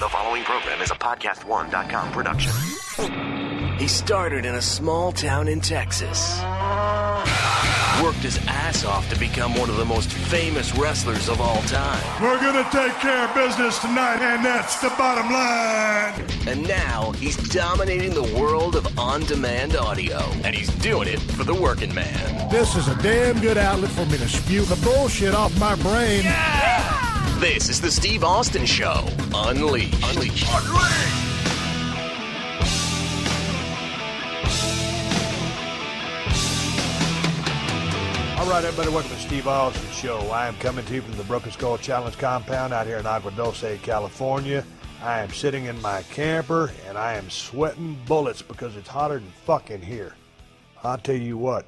The following program is a PodcastOne.com production. He started in a small town in Texas. Worked his ass off to become one of the most famous wrestlers of all time. We're gonna take care of business tonight, and that's the bottom line. And now he's dominating the world of on-demand audio. And he's doing it for the working man. This is a damn good outlet for me to spew the bullshit off my brain. Yeah! This is the Steve Austin Show. Unleashed. All right, everybody, welcome to the Steve Austin Show. I am coming to you from the Broken Skull Challenge compound out here in Agua Dulce, California. I am sitting in my camper, and I am sweating bullets because it's hotter than fucking here. I'll tell you what,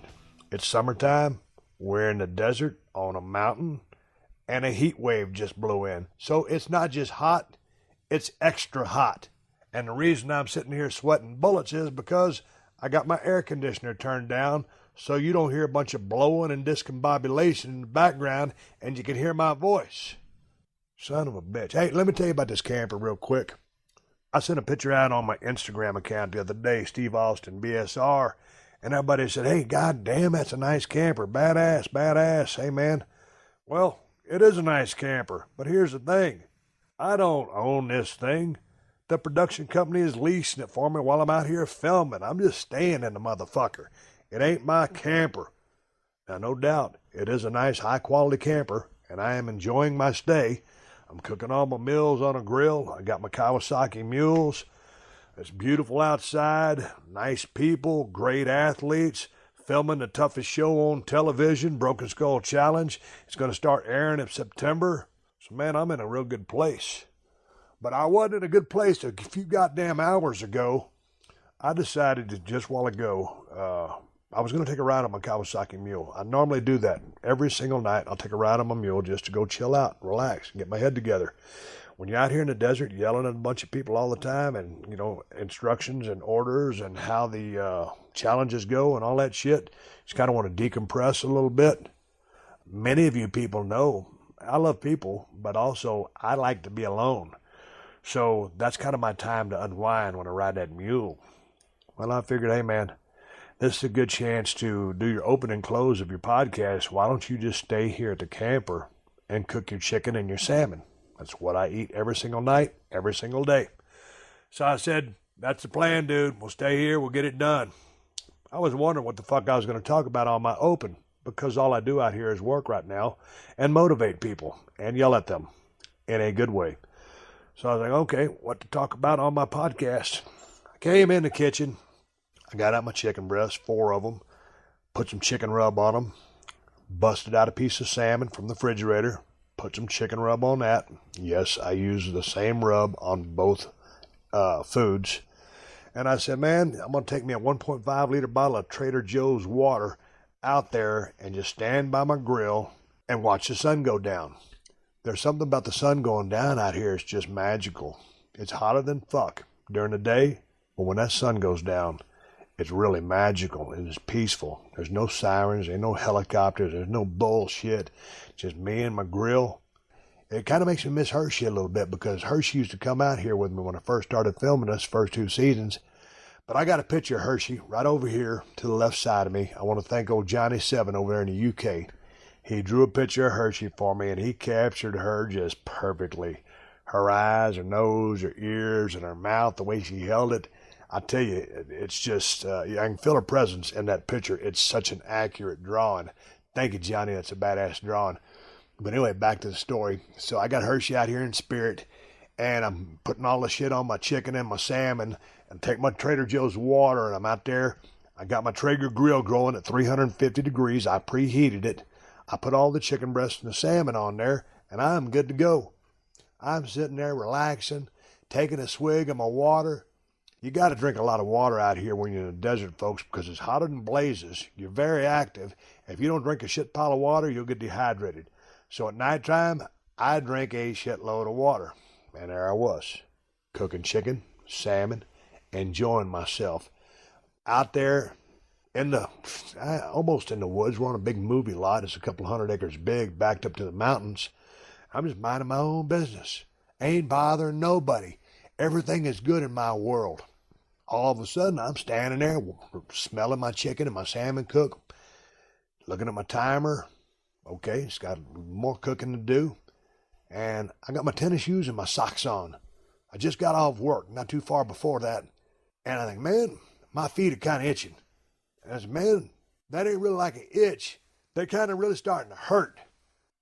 it's summertime, we're in the desert on a mountain, and a heat wave just blew in. So it's not just hot, it's extra hot. And the reason I'm sitting here sweating bullets is because I got my air conditioner turned down so you don't hear a bunch of blowing and discombobulation in the background and you can hear my voice. Son of a bitch. Hey, let me tell you about this camper real quick. I sent a picture out on my Instagram account the other day, Steve Austin BSR, and everybody said, hey, goddamn, that's a nice camper. Badass. Hey, man. Well, it is a nice camper, but here's the thing. I don't own this thing. The production company is leasing it for me while I'm out here filming. I'm just staying in the motherfucker. It ain't my camper. Now, no doubt, it is a nice, high-quality camper, and I am enjoying my stay. I'm cooking all my meals on a grill. I got my Kawasaki mules. It's beautiful outside, nice people, great athletes. Filming the toughest show on television, Broken Skull Challenge. It's going to start airing in September. So, man, I'm in a real good place. But I wasn't in a good place a few goddamn hours ago. I decided to just a while ago, I was going to take a ride on my Kawasaki mule. I normally do that. Every single night, I'll take a ride on my mule just to go chill out, relax, and get my head together. When you're out here in the desert yelling at a bunch of people all the time and, you know, instructions and orders and how the challenges go and all that shit, you just kind of want to decompress a little bit. Many of you people know I love people, but also I like to be alone. So that's kind of my time to unwind when I ride that mule. Well, I figured, hey, man, this is a good chance to do your open and close of your podcast. Why don't you just stay here at the camper and cook your chicken and your salmon? That's what I eat every single night, every single day. So I said, that's the plan, dude. We'll stay here. We'll get it done. I was wondering what the fuck I was going to talk about on my open, because all I do out here is work right now and motivate people and yell at them in a good way. So I was like, okay, what to talk about on my podcast? I came in the kitchen. I got out my chicken breasts, 4 of them, put some chicken rub on them, busted out a piece of salmon from the refrigerator, put some chicken rub on that. Yes, I use the same rub on both foods. And I said, man, I'm going to take me a 1.5 liter bottle of Trader Joe's water out there and just stand by my grill and watch the sun go down. There's something about the sun going down out here. It's just magical. It's hotter than fuck during the day, but when that sun goes down, it's really magical. It is peaceful. There's no sirens. There's no helicopters. There's no bullshit. Just me and my grill. It kind of makes me miss Hershey a little bit because Hershey used to come out here with me when I first started filming this first 2 seasons. But I got a picture of Hershey right over here to the left side of me. I want to thank old Johnny 7 over there in the UK. He drew a picture of Hershey for me, and he captured her just perfectly. Her eyes, her nose, her ears, and her mouth, the way she held it. I tell you, it's just, I can feel her presence in that picture. It's such an accurate drawing. Thank you, Johnny. That's a badass drawing. But anyway, back to the story. So I got Hershey out here in spirit, and I'm putting all the shit on my chicken and my salmon, and take my Trader Joe's water, and I'm out there. I got my Traeger grill going at 350 degrees. I preheated it. I put all the chicken breasts and the salmon on there, and I'm good to go. I'm sitting there relaxing, taking a swig of my water. You got to drink a lot of water out here when you're in the desert, folks, because it's hotter than blazes. You're very active. If you don't drink a shit pile of water, you'll get dehydrated. So at nighttime, I drink a shitload of water. And there I was, cooking chicken, salmon, enjoying myself. Out there almost in the woods. We're on a big movie lot. It's a couple 100 acres big, backed up to the mountains. I'm just minding my own business. Ain't bothering nobody. Everything is good in my world. All of a sudden, I'm standing there smelling my chicken and my salmon cook, looking at my timer. Okay, it's got more cooking to do. And I got my tennis shoes and my socks on. I just got off work, not too far before that. And I think, man, my feet are kind of itching. And I said, man, that ain't really like an itch. They're kind of really starting to hurt.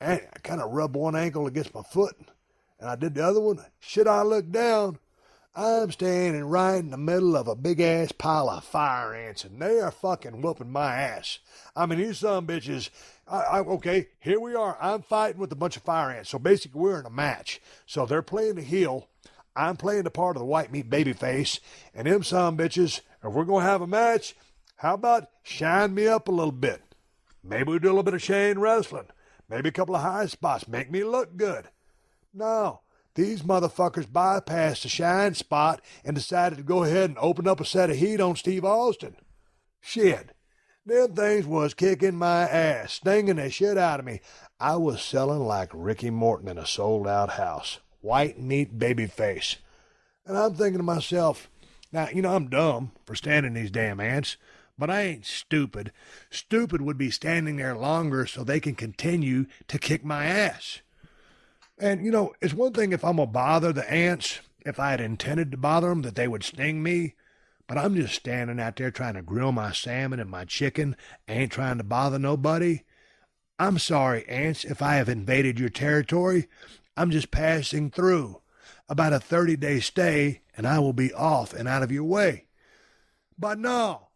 And I kind of rubbed one ankle against my foot. And I did the other one. Shit, I looked down. I'm standing right in the middle of a big-ass pile of fire ants, and they are fucking whooping my ass. I mean, these son bitches, okay, here we are. I'm fighting with a bunch of fire ants. So basically, we're in a match. So they're playing the heel. I'm playing the part of the white meat babyface. And them son bitches, if we're going to have a match, how about shine me up a little bit? Maybe we do a little bit of Shane wrestling. Maybe a couple of high spots. Make me look good. No. These motherfuckers bypassed the shine spot and decided to go ahead and open up a set of heat on Steve Austin. Shit. Them things was kicking my ass, stinging the shit out of me. I was selling like Ricky Morton in a sold-out house. White meat baby face. And I'm thinking to myself, now, I'm dumb for standing these damn ants, but I ain't stupid. Stupid would be standing there longer so they can continue to kick my ass. And, it's one thing if I'm going to bother the ants, if I had intended to bother them, that they would sting me. But I'm just standing out there trying to grill my salmon and my chicken. I ain't trying to bother nobody. I'm sorry, ants, if I have invaded your territory. I'm just passing through. About a 30-day stay, and I will be off and out of your way. But no,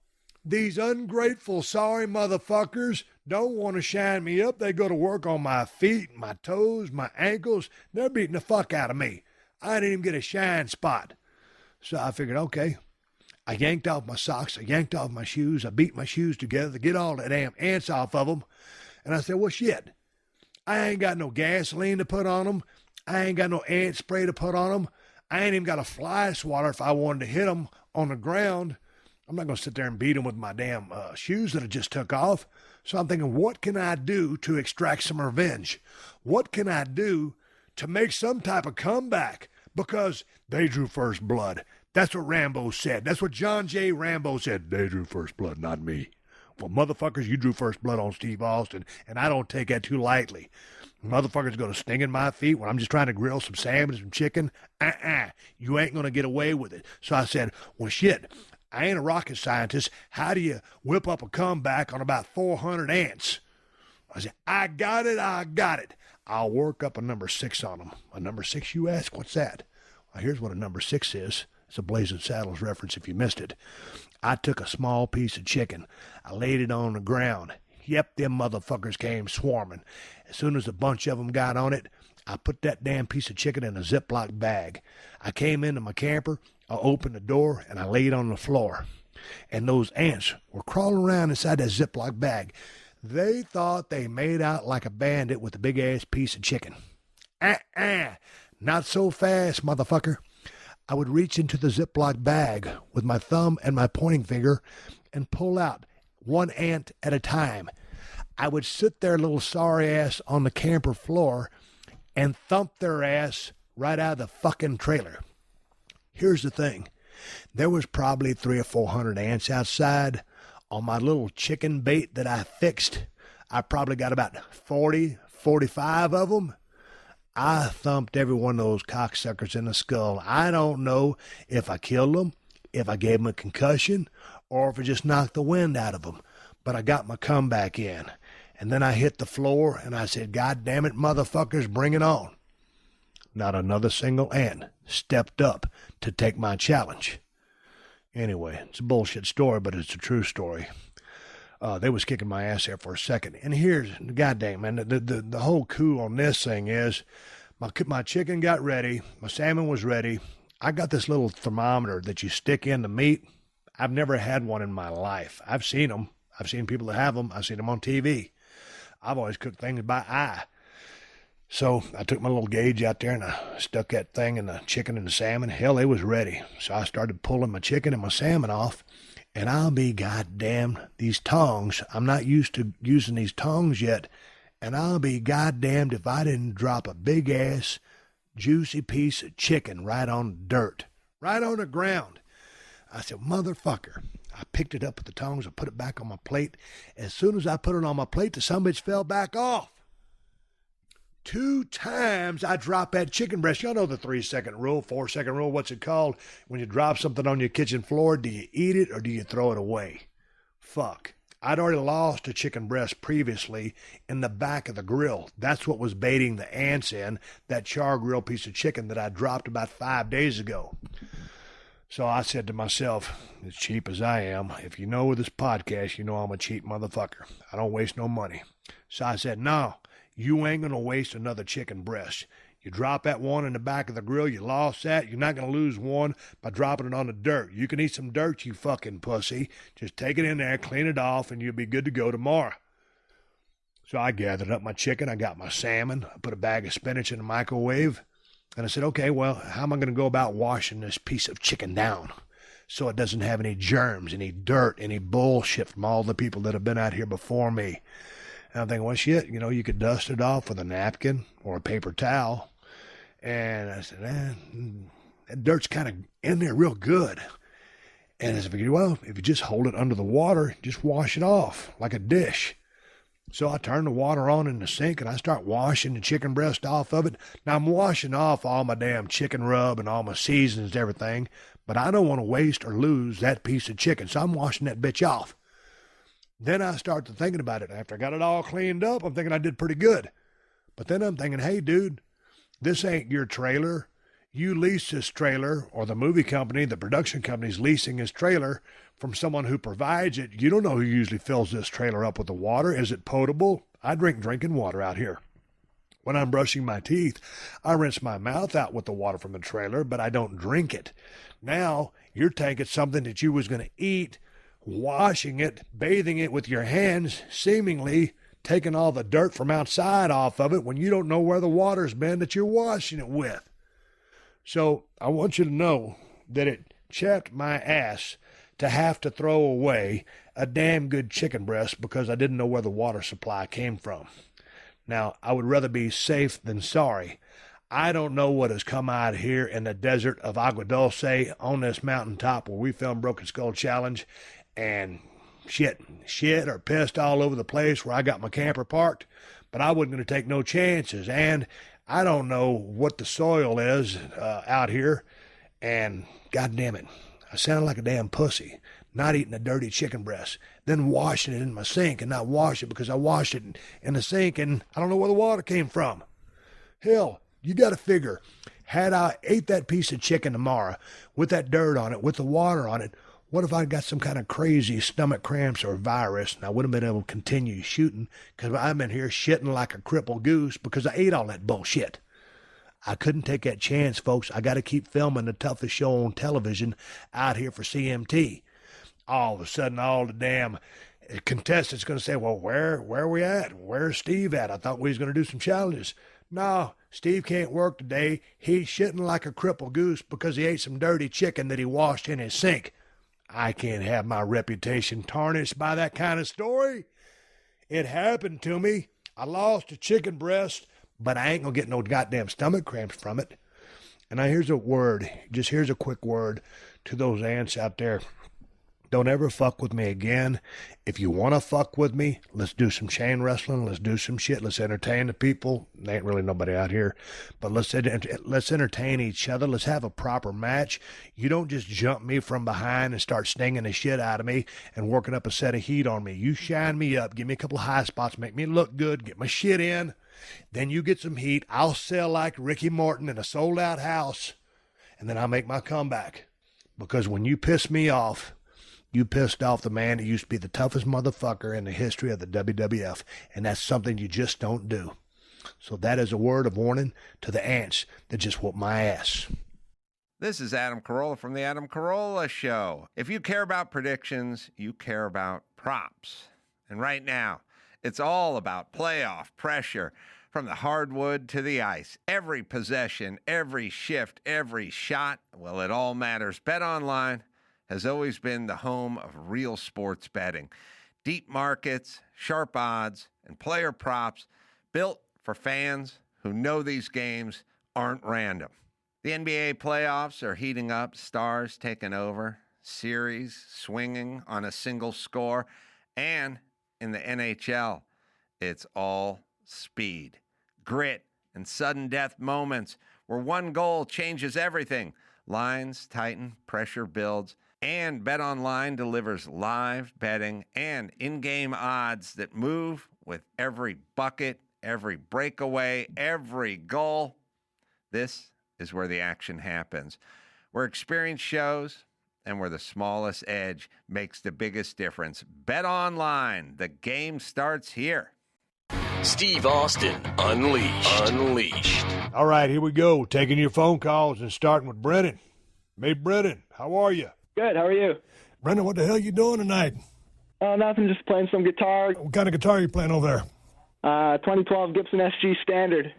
these ungrateful, sorry motherfuckers don't want to shine me up. They go to work on my feet, my toes, my ankles. They're beating the fuck out of me. I didn't even get a shine spot. So I figured, okay. I yanked off my socks. I yanked off my shoes. I beat my shoes together to get all the damn ants off of them. And I said, well, shit. I ain't got no gasoline to put on them. I ain't got no ant spray to put on them. I ain't even got a fly swatter if I wanted to hit them on the ground. I'm not going to sit there and beat them with my damn shoes that I just took off. So I'm thinking, what can I do to extract some revenge? What can I do to make some type of comeback? Because they drew first blood. That's what Rambo said. That's what John J. Rambo said. They drew first blood, not me. Well, motherfuckers, you drew first blood on Steve Austin, and I don't take that too lightly. Motherfuckers going to sting in my feet when I'm just trying to grill some salmon and some chicken. You ain't going to get away with it. So I said, well, shit. I ain't a rocket scientist. How do you whip up a comeback on about 400 ants? I said, I got it. I'll work up a number 6 on them. A number 6, you ask? What's that? Well, here's what a number 6 is. It's a Blazing Saddles reference if you missed it. I took a small piece of chicken. I laid it on the ground. Yep, them motherfuckers came swarming. As soon as a bunch of them got on it, I put that damn piece of chicken in a Ziploc bag. I came into my camper. I opened the door, and I laid on the floor. And those ants were crawling around inside that Ziploc bag. They thought they made out like a bandit with a big-ass piece of chicken. Not so fast, motherfucker. I would reach into the Ziploc bag with my thumb and my pointing finger and pull out one ant at a time. I would sit their little sorry ass on the camper floor and thump their ass right out of the fucking trailer. Here's the thing. There was probably 300 or 400 ants outside. On my little chicken bait that I fixed, I probably got about 40, 45 of them. I thumped every one of those cocksuckers in the skull. I don't know if I killed them, if I gave them a concussion, or if I just knocked the wind out of them. But I got my comeback in. And then I hit the floor, and I said, God damn it, motherfuckers, bring it on. Not another single ant stepped up to take my challenge. Anyway, it's a bullshit story, but it's a true story. They was kicking my ass there for a second. And here's, goddamn, man, the whole coup on this thing is my chicken got ready. My salmon was ready. I got this little thermometer that you stick in the meat. I've never had one in my life. I've seen them. I've seen people that have them. I've seen them on TV. I've always cooked things by eye. So I took my little gauge out there and I stuck that thing in the chicken and the salmon. Hell, they was ready. So I started pulling my chicken and my salmon off. And I'll be goddamn, these tongs, I'm not used to using these tongs yet. And I'll be goddamned if I didn't drop a big-ass juicy piece of chicken right on dirt, right on the ground. I said, motherfucker. I picked it up with the tongs and put it back on my plate. As soon as I put it on my plate, the sumbitch fell back off. 2 times I dropped that chicken breast. Y'all know the 3-second rule, 4-second rule, what's it called? When you drop something on your kitchen floor, do you eat it or do you throw it away? Fuck. I'd already lost a chicken breast previously in the back of the grill. That's what was baiting the ants in, that char grill piece of chicken that I dropped about 5 days ago. So I said to myself, as cheap as I am, if you know with this podcast, you know I'm a cheap motherfucker. I don't waste no money. So I said, no, you ain't going to waste another chicken breast. You drop that one in the back of the grill, you lost that. You're not going to lose one by dropping it on the dirt. You can eat some dirt, you fucking pussy. Just take it in there, clean it off, and you'll be good to go tomorrow. So I gathered up my chicken. I got my salmon. I put a bag of spinach in the microwave. And I said, okay, well, how am I going to go about washing this piece of chicken down so it doesn't have any germs, any dirt, any bullshit from all the people that have been out here before me? And I'm thinking, well, shit, you could dust it off with a napkin or a paper towel. And I said, that dirt's kind of in there real good. And I figured, well, if you just hold it under the water, just wash it off like a dish. So I turn the water on in the sink and I start washing the chicken breast off of it. Now I'm washing off all my damn chicken rub and all my seasons and everything, but I don't want to waste or lose that piece of chicken. So I'm washing that bitch off. Then I start to thinking about it. After I got it all cleaned up, I'm thinking I did pretty good. But then I'm thinking, hey, dude, this ain't your trailer. You lease this trailer, or the movie company, the production company's leasing his trailer from someone who provides it. You don't know who usually fills this trailer up with the water. Is it potable? I drink drinking water out here. When I'm brushing my teeth, I rinse my mouth out with the water from the trailer, but I don't drink it. Now, you're taking something that you was going to eat, washing it, bathing it with your hands, seemingly taking all the dirt from outside off of it when you don't know where the water's been that you're washing it with. So I want you to know that it chapped my ass to have to throw away a damn good chicken breast because I didn't know where the water supply came from. Now, I would rather be safe than sorry. I don't know what has come out here in the desert of Agua Dulce on this mountaintop where we filmed Broken Skull Challenge, and shit or pissed all over the place where I got my camper parked, but I wasn't going to take no chances. And I don't know what the soil is out here, and God damn it, I sounded like a damn pussy, not eating a dirty chicken breast, then washing it in my sink and not wash it because I washed it in the sink and I don't know where the water came from. Hell, you got to figure, had I ate that piece of chicken tomorrow with that dirt on it, with the water on it, what if I got some kind of crazy stomach cramps or virus and I wouldn't have been able to continue shooting because I've been here shitting like a crippled goose because I ate all that bullshit. I couldn't take that chance, folks. I got to keep filming the toughest show on television out here for CMT. All of a sudden, all the damn contestants going to say, well, where are we at? Where's Steve at? I thought we was going to do some challenges. No, Steve can't work today. He's shitting like a crippled goose because he ate some dirty chicken that he washed in his sink. I can't have my reputation tarnished by that kind of story. It happened to me. I lost a chicken breast, but I ain't gonna get no goddamn stomach cramps from it. And now here's a word, here's a quick word to those ants out there. Don't ever fuck with me again. If you want to fuck with me, let's do some chain wrestling. Let's do some shit. Let's entertain the people. There ain't really nobody out here. But let's entertain each other. Let's have a proper match. You don't just jump me from behind and start stinging the shit out of me and working up a set of heat on me. You shine me up. Give me a couple of high spots. Make me look good. Get my shit in. Then you get some heat. I'll sell like Ricky Morton in a sold-out house. And then I'll make my comeback. Because when you piss me off, you pissed off the man that used to be the toughest motherfucker in the history of the WWF, and that's something you just don't do. So that is a word of warning to the ants that just whoop my ass. This is Adam Carolla from The Adam Carolla Show. If you care about predictions, you care about props. And right now, it's all about playoff pressure from the hardwood to the ice. Every possession, every shift, every shot, well, it all matters. BetOnline has always been the home of real sports betting. Deep markets, sharp odds, and player props built for fans who know these games aren't random. The NBA playoffs are heating up, stars taking over, series swinging on a single score, and in the NHL, it's all speed, grit, and sudden death moments where one goal changes everything. Lines tighten, pressure builds, and BetOnline delivers live betting and in-game odds that move with every bucket, every breakaway, every goal. This is where the action happens, where experience shows and where the smallest edge makes the biggest difference. BetOnline, the game starts here. Steve Austin Unleashed. All right, here we go. Taking your phone calls and starting with Brennan. Hey, Brennan, how are you? Good, how are you? Brennan, what the hell you doing tonight? Oh, nothing, just playing some guitar. What kind of guitar are you playing over there? 2012 Gibson SG Standard.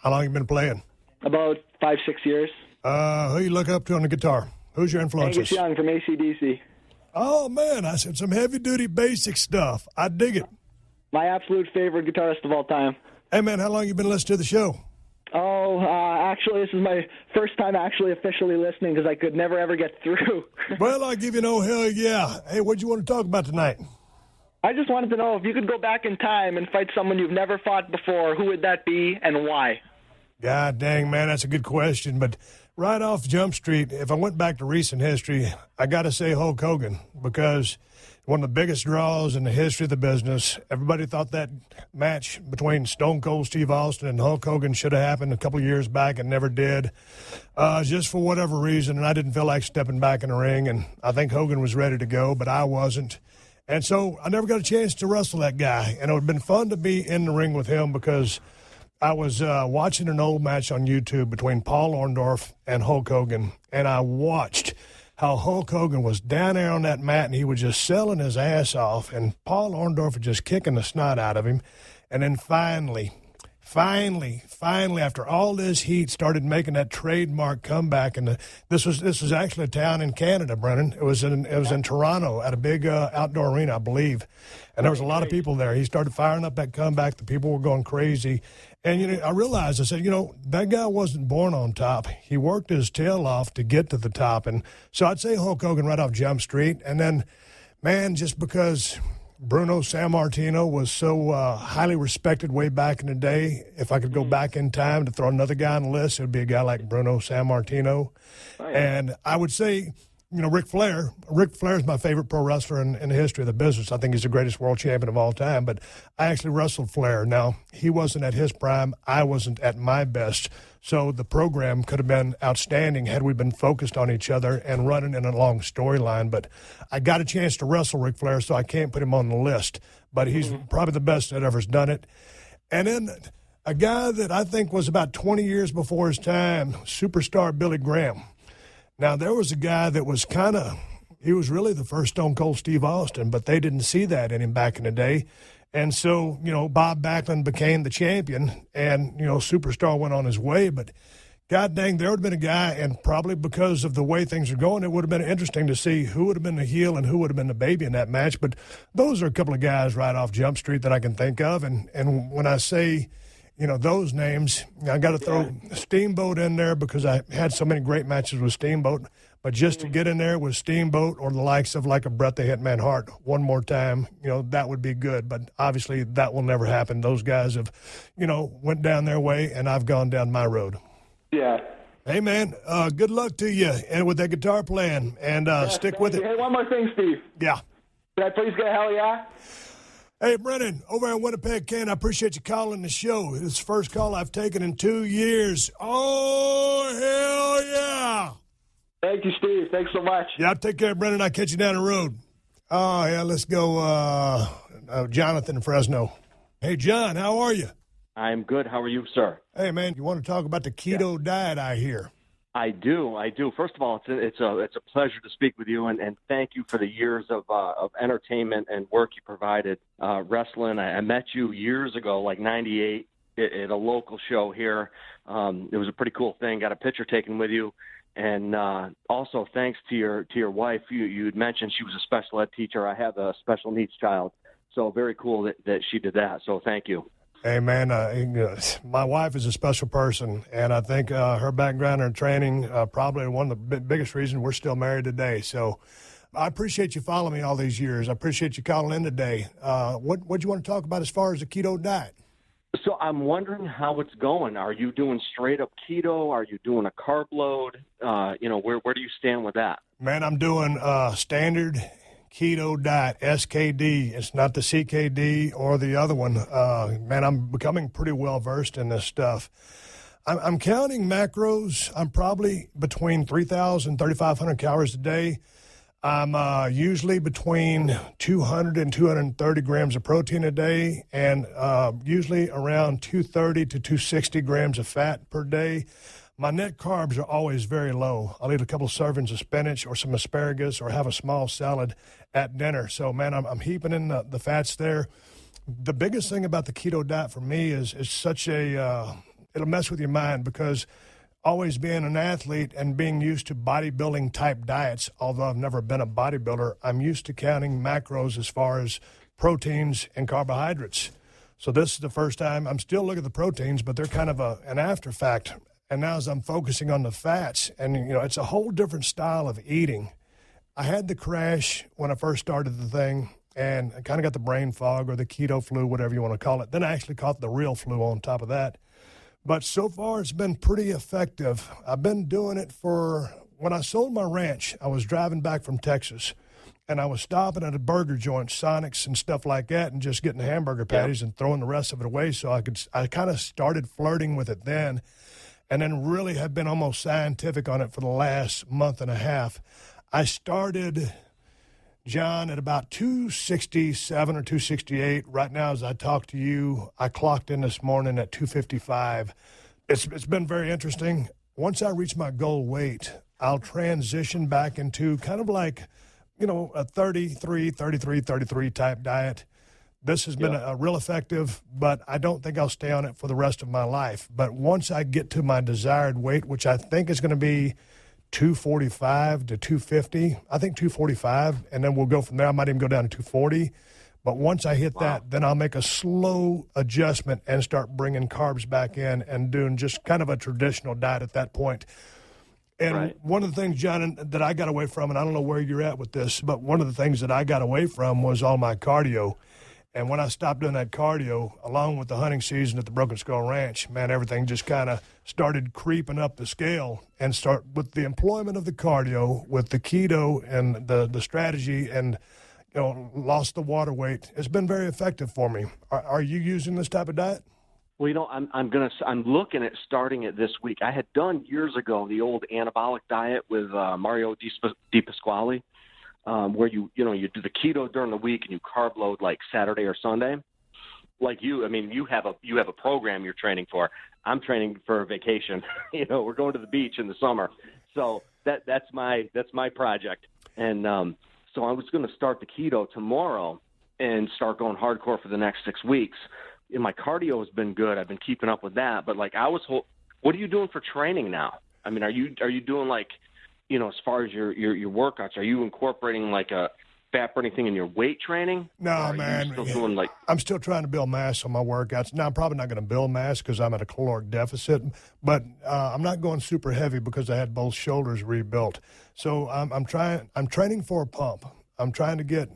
How long you been playing? About 5-6 years. Who you look up to on the guitar? Who's your influences? Angus Young from AC/DC. Oh, man, I said some heavy-duty basic stuff. I dig it. My absolute favorite guitarist of all time. Hey, man, how long you been listening to the show? Oh, actually, this is my first time actually officially listening because I could never, ever get through. Well, I'll give you no hell yeah. Hey, what'd you want to talk about tonight? I just wanted to know if you could go back in time and fight someone you've never fought before, who would that be and why? God dang, man, that's a good question. But right off Jump Street, if I went back to recent history, I got to say Hulk Hogan, because one of the biggest draws in the history of the business. Everybody thought that match between Stone Cold Steve Austin and Hulk Hogan should have happened a couple of years back and never did, just for whatever reason. And I didn't feel like stepping back in the ring, and I think Hogan was ready to go, but I wasn't. And so I never got a chance to wrestle that guy. And it would have been fun to be in the ring with him, because I was watching an old match on YouTube between Paul Orndorff and Hulk Hogan, and I watched how Hulk Hogan was down there on that mat, and he was just selling his ass off, and Paul Orndorff was just kicking the snot out of him. And then finally, after all this heat, started making that trademark comeback. And this was actually a town in Canada, Brennan. It was in Toronto at a big outdoor arena, I believe. And there was a lot of people there. He started firing up that comeback. The people were going crazy. And, I realized, I said, that guy wasn't born on top. He worked his tail off to get to the top. And so I'd say Hulk Hogan right off Jump Street. And then, man, just because Bruno Sammartino was so highly respected way back in the day, if I could go back in time to throw another guy on the list, it would be a guy like Bruno Sammartino. Oh, yeah. And I would say, Ric Flair. Ric Flair is my favorite pro wrestler in the history of the business. I think he's the greatest world champion of all time. But I actually wrestled Flair. Now, he wasn't at his prime. I wasn't at my best. So the program could have been outstanding had we been focused on each other and running in a long storyline. But I got a chance to wrestle Ric Flair, so I can't put him on the list. But he's probably the best that ever's done it. And then a guy that I think was about 20 years before his time, superstar Billy Graham. Now, there was a guy that was he was really the first Stone Cold Steve Austin, but they didn't see that in him back in the day. And so, Bob Backlund became the champion, and, Superstar went on his way. But, God dang, there would have been a guy, and probably because of the way things are going, it would have been interesting to see who would have been the heel and who would have been the baby in that match. But those are a couple of guys right off Jump Street that I can think of. And when I say, those names, I got to throw Steamboat in there because I had so many great matches with Steamboat. But just to get in there with Steamboat or the likes of like a Bret the Hitman Hart one more time, that would be good. But obviously that will never happen. Those guys have, went down their way, and I've gone down my road. Yeah. Hey, man, good luck to you and with that guitar playing, and stick with it. Hey, one more thing, Steve. Yeah. Can I please get a hell yeah? Hey, Brennan, over in Winnipeg, Canada, I appreciate you calling the show. It's the first call I've taken in 2 years. Oh, hell yeah. Thank you, Steve. Thanks so much. Yeah, take care, Brennan. I'll catch you down the road. Oh, yeah, let's go Jonathan in Fresno. Hey, John, how are you? I'm good. How are you, sir? Hey, man, you want to talk about the keto diet, I hear? I do. First of all, it's a pleasure to speak with you, and thank you for the years of entertainment and work you provided. Wrestling, I met you years ago, like 98, at a local show here. It was a pretty cool thing. Got a picture taken with you. And also, thanks to your wife, you had mentioned she was a special ed teacher. I have a special needs child, so very cool that she did that. So thank you. Hey, man, my wife is a special person, and I think her background and training probably one of the biggest reasons we're still married today. So I appreciate you following me all these years. I appreciate you calling in today. What do you want to talk about as far as the keto diet? So I'm wondering how it's going. Are you doing straight up keto? Are you doing a carb load? Where do you stand with that? Man, I'm doing standard keto diet, SKD. It's not the CKD or the other one. Man, I'm becoming pretty well versed in this stuff. I'm counting macros. I'm probably between 3,000 and 3,500 calories a day. I'm usually between 200 and 230 grams of protein a day, and usually around 230 to 260 grams of fat per day. My net carbs are always very low. I'll eat a couple of servings of spinach or some asparagus or have a small salad at dinner. So, man, I'm heaping in the fats there. The biggest thing about the keto diet for me is such it'll mess with your mind, because always being an athlete and being used to bodybuilding type diets, although I've never been a bodybuilder, I'm used to counting macros as far as proteins and carbohydrates. So this is the first time I'm still looking at the proteins, but they're kind of an after fact. And now as I'm focusing on the fats, and it's a whole different style of eating. I had the crash when I first started the thing, and I kind of got the brain fog or the keto flu, whatever you want to call it. Then I actually caught the real flu on top of that. But so far, it's been pretty effective. I've been doing it when I sold my ranch, I was driving back from Texas, and I was stopping at a burger joint, Sonic's and stuff like that, and just getting hamburger patties and throwing the rest of it away. So I kind of started flirting with it then, and then really have been almost scientific on it for the last month and a half. I started, John, at about 267 or 268. Right now, as I talk to you, I clocked in this morning at 255. It's been very interesting. Once I reach my goal weight, I'll transition back into kind of like, a 33 type diet. This has been a real effective, but I don't think I'll stay on it for the rest of my life. But once I get to my desired weight, which I think is going to be 245 to 250, I think 245, and then we'll go from there. I might even go down to 240. But once I hit that, then I'll make a slow adjustment and start bringing carbs back in and doing just kind of a traditional diet at that point. And one of the things, John, that I got away from, and I don't know where you're at with this, but one of the things that I got away from was all my cardio. And when I stopped doing that cardio, along with the hunting season at the Broken Skull Ranch, man, everything just kind of started creeping up the scale. And start with the employment of the cardio, with the keto and the strategy, and lost the water weight. It's been very effective for me. Are you using this type of diet? Well, I'm looking at starting it this week. I had done years ago the old anabolic diet with Mario Di Pasquale. Where you do the keto during the week and you carb load like Saturday or Sunday. Like you have a program you're training for. I'm training for a vacation. We're going to the beach in the summer. So that's my project. And so I was going to start the keto tomorrow and start going hardcore for the next 6 weeks. And my cardio has been good. I've been keeping up with that. But what are you doing for training now? I mean, are you doing like, as far as your workouts, are you incorporating like a fat burning thing in your weight training? No, man. I'm still trying to build mass on my workouts. Now, I'm probably not going to build mass because I'm at a caloric deficit, but I'm not going super heavy because I had both shoulders rebuilt. So I'm training for a pump. I'm trying to get,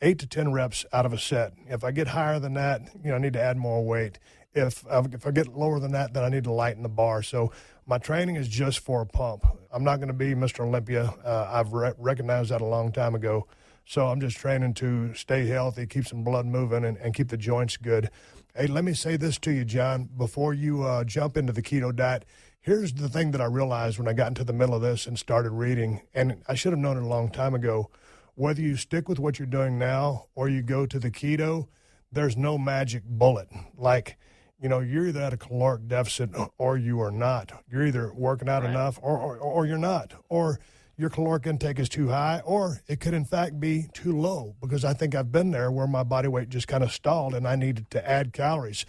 8 to 10 reps out of a set. If I get higher than that, I need to add more weight. If I get lower than that, then I need to lighten the bar. So my training is just for a pump. I'm not going to be Mr. Olympia. I've recognized that a long time ago. So I'm just training to stay healthy, keep some blood moving, and keep the joints good. Hey, let me say this to you, John, before you jump into the keto diet. Here's the thing that I realized when I got into the middle of this and started reading, and I should have known it a long time ago. Whether you stick with what you're doing now or you go to the keto, there's no magic bullet. Like, you're either at a caloric deficit or you are not. You're either working out enough or you're not. Or your caloric intake is too high, or it could, in fact, be too low, because I think I've been there where my body weight just kind of stalled and I needed to add calories.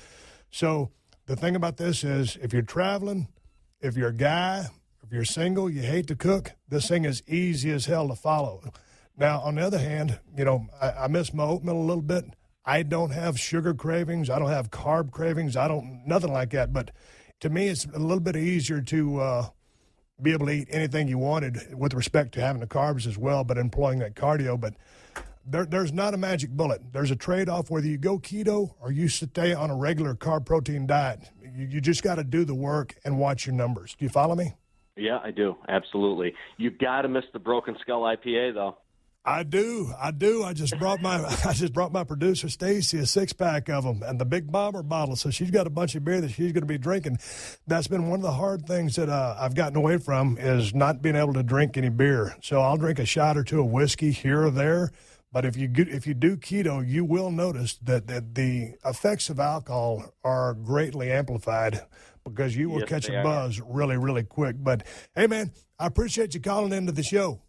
So the thing about this is, if you're traveling, if you're a guy, if you're single, you hate to cook, this thing is easy as hell to follow. Now, on the other hand, I miss my oatmeal a little bit. I don't have sugar cravings. I don't have carb cravings. Nothing like that. But to me, it's a little bit easier to be able to eat anything you wanted with respect to having the carbs as well, but employing that cardio. But there's not a magic bullet. There's a trade-off whether you go keto or you stay on a regular carb-protein diet. You just got to do the work and watch your numbers. Do you follow me? Yeah, I do. Absolutely. You got to miss the Broken Skull IPA, though. I do. I just brought my producer Stacy a 6-pack of them and the Big Bomber bottle. So she's got a bunch of beer that she's going to be drinking. That's been one of the hard things that I've gotten away from is not being able to drink any beer. So I'll drink a shot or two of whiskey here or there. But if you do keto, you will notice that the effects of alcohol are greatly amplified because you will catch a buzz really, really quick. But hey, man, I appreciate you calling into the show.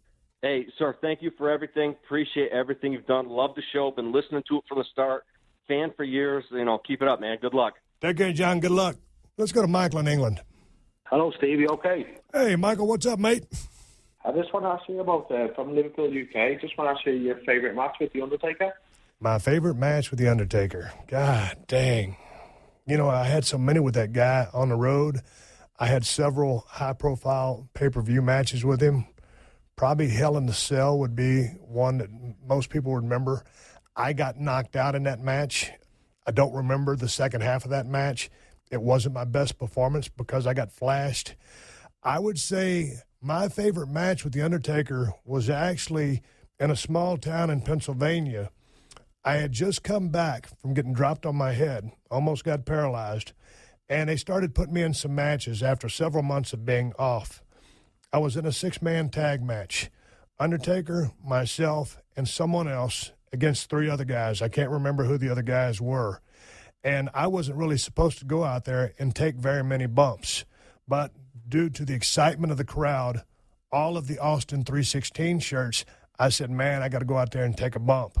Hey, sir, thank you for everything. Appreciate everything you've done. Love the show. Been listening to it from the start. Fan for years. Keep it up, man. Good luck. Take care, John. Good luck. Let's go to Michael in England. Hello, Steve. You okay? Hey, Michael. What's up, mate? I just want to ask you about, from Liverpool, UK, just want to ask you your favourite match with The Undertaker. My favorite match with The Undertaker. God dang. I had so many with that guy on the road. I had several high-profile pay-per-view matches with him. Probably Hell in the Cell would be one that most people would remember. I got knocked out in that match. I don't remember the second half of that match. It wasn't my best performance because I got flashed. I would say my favorite match with The Undertaker was actually in a small town in Pennsylvania. I had just come back from getting dropped on my head, almost got paralyzed, and they started putting me in some matches after several months of being off. I was in a 6-man tag match. Undertaker, myself, and someone else against 3 other guys. I can't remember who the other guys were. And I wasn't really supposed to go out there and take very many bumps. But due to the excitement of the crowd, all of the Austin 316 shirts, I said, man, I got to go out there and take a bump.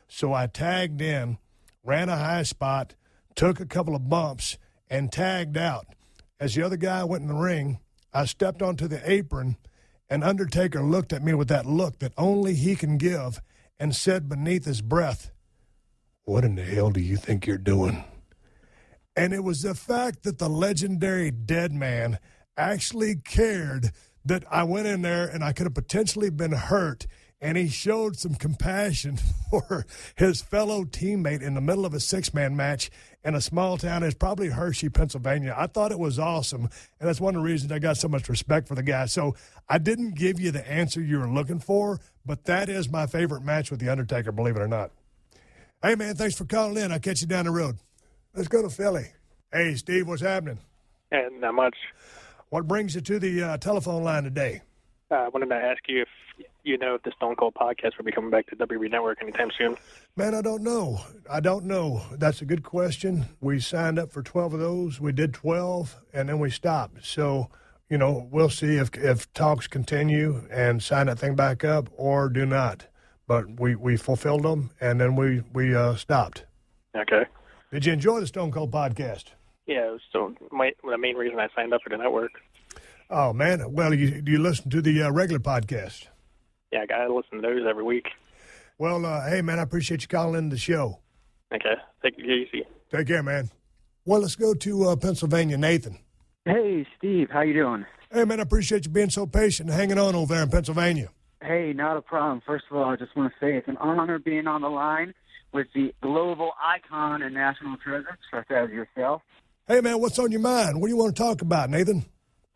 So I tagged in, ran a high spot, took a couple of bumps, and tagged out. As the other guy went in the ring, I stepped onto the apron, and Undertaker looked at me with that look that only he can give and said beneath his breath, what in the hell do you think you're doing? And it was the fact that the legendary Dead Man actually cared that I went in there and I could have potentially been hurt, and he showed some compassion for his fellow teammate in the middle of a 6-man match in a small town. It's probably Hershey, Pennsylvania. I thought it was awesome, and that's one of the reasons I got so much respect for the guy. So I didn't give you the answer you were looking for, but that is my favorite match with The Undertaker, believe it or not. Hey, man, thanks for calling in. I'll catch you down the road. Let's go to Philly. Hey, Steve, what's happening? Not much. What brings you to the telephone line today? I wanted to ask you if you know if the Stone Cold podcast will be coming back to WWE Network anytime soon. Man, I don't know. That's a good question. We signed up for 12 of those. We did 12, and then we stopped. So, we'll see if talks continue and sign that thing back up or do not. But we fulfilled them, and then we stopped. Okay. Did you enjoy the Stone Cold podcast? Yeah, so the main reason I signed up for the network. Oh, man. Well, do you listen to the regular podcast? Yeah, I got to listen to those every week. Well, hey, man, I appreciate you calling in the show. Okay. Take it easy. Take care, man. Well, let's go to Pennsylvania. Nathan. Hey, Steve. How you doing? Hey, man, I appreciate you being so patient and hanging on over there in Pennsylvania. Hey, not a problem. First of all, I just want to say it's an honor being on the line with the global icon and national treasure, such as yourself. Hey, man, what's on your mind? What do you want to talk about, Nathan?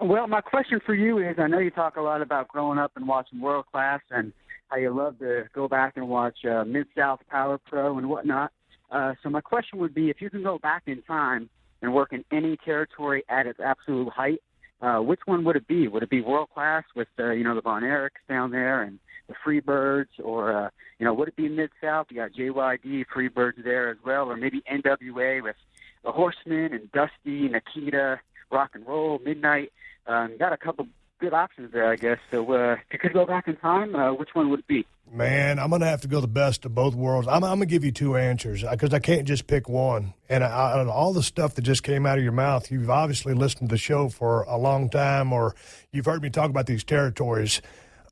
Well, my question for you is, I know you talk a lot about growing up and watching World Class and how you love to go back and watch Mid-South Power Pro and whatnot. So my question would be, if you can go back in time and work in any territory at its absolute height, which one would it be? Would it be World Class with, the Von Erichs down there and the Freebirds? Or, would it be Mid-South? You got JYD, Freebirds there as well. Or maybe NWA with the Horsemen and Dusty, Nikita, Rock and Roll, Midnight. Got a couple good options there, I guess. So if you could go back in time, which one would it be? Man, I'm going to have to go the best of both worlds. I'm going to give you two answers because I can't just pick one. And out of all the stuff that just came out of your mouth, you've obviously listened to the show for a long time, or you've heard me talk about these territories.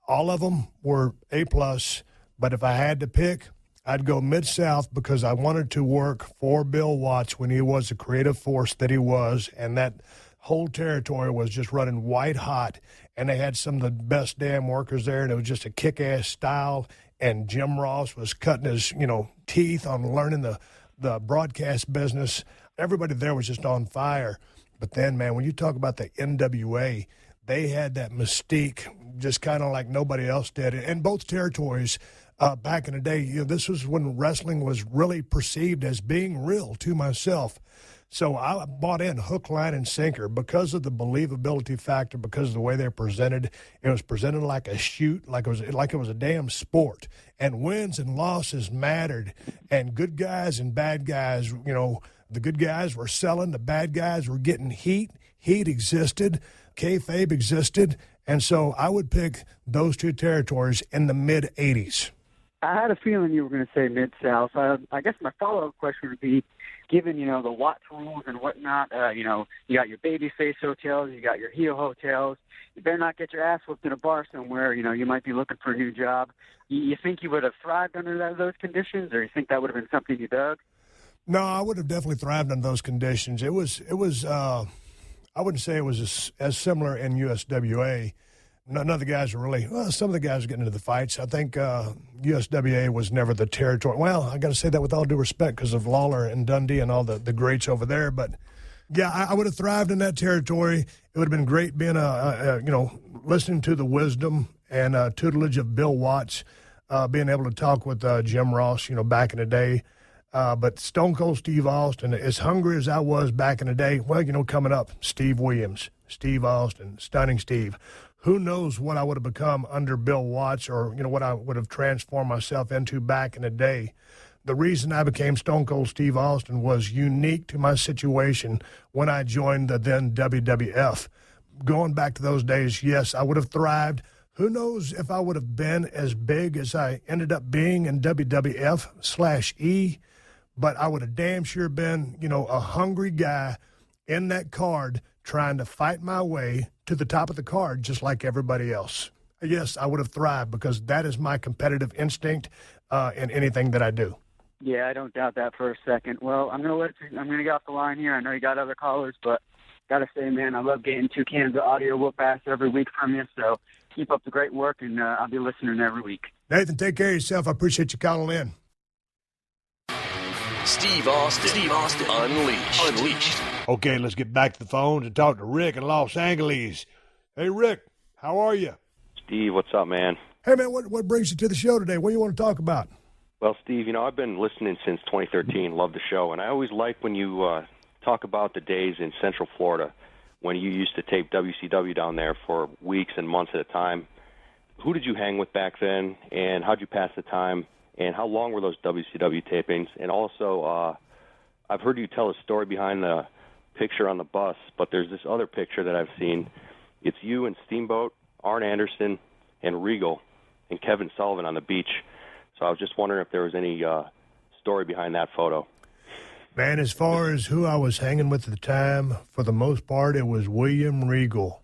All of them were A+, but if I had to pick, I'd go Mid-South because I wanted to work for Bill Watts when he was the creative force that he was, and that whole territory was just running white hot, and they had some of the best damn workers there, and it was just a kick-ass style, and Jim Ross was cutting his, teeth on learning the broadcast business. Everybody there was just on fire. But then, man, when you talk about the NWA, they had that mystique just kind of like nobody else did. In both territories, back in the day, this was when wrestling was really perceived as being real to myself. So I bought in hook, line, and sinker because of the believability factor, because of the way they're presented. It was presented like a shoot, like it was a damn sport. And wins and losses mattered. And good guys and bad guys, the good guys were selling, the bad guys were getting heat. Heat existed, kayfabe existed, and so I would pick those two territories in the mid-'80s. I had a feeling you were going to say Mid-South. I guess my follow-up question would be, given, the Watts rules and whatnot, you got your babyface hotels, you got your heel hotels. You better not get your ass whooped in a bar somewhere. You might be looking for a new job. You think you would have thrived under those conditions, or you think that would have been something you dug? No, I would have definitely thrived under those conditions. It was. I wouldn't say it was as similar in USWA. None of the guys were really, some of the guys were getting into the fights. I think USWA was never the territory. Well, I got to say that with all due respect because of Lawler and Dundee and all the greats over there. But, yeah, I would have thrived in that territory. It would have been great being, listening to the wisdom and tutelage of Bill Watts, being able to talk with Jim Ross, back in the day. But Stone Cold Steve Austin, as hungry as I was back in the day, coming up, Steve Williams, Steve Austin, Stunning Steve. Who knows what I would have become under Bill Watts or, what I would have transformed myself into back in the day. The reason I became Stone Cold Steve Austin was unique to my situation when I joined the then WWF. Going back to those days, yes, I would have thrived. Who knows if I would have been as big as I ended up being in WWF/E, but I would have damn sure been, a hungry guy in that card trying to fight my way to the top of the card just like everybody else. Yes, I would have thrived because that is my competitive instinct in anything that I do. Yeah, I don't doubt that for a second. Well, I'm going to get off the line here. I know you got other callers, but got to say, man, I love getting 2 cans of audio whoop-ass every week from you, so keep up the great work, and I'll be listening every week. Nathan, take care of yourself. I appreciate you calling in. Steve Austin Unleashed. Okay, let's get back to the phones and talk to Rick in Los Angeles. Hey, Rick, how are you? Steve, what's up, man? Hey, man, what brings you to the show today? What do you want to talk about? Well, Steve, I've been listening since 2013, love the show, and I always like when you talk about the days in Central Florida when you used to tape WCW down there for weeks and months at a time. Who did you hang with back then, and how'd you pass the time, and how long were those WCW tapings? And also, I've heard you tell a story behind the picture on the bus, but there's this other picture that I've seen. It's you and Steamboat, Arn Anderson, and Regal, and Kevin Sullivan on the beach. So I was just wondering if there was any story behind that photo. Man, as far as who I was hanging with at the time, for the most part, it was William Regal.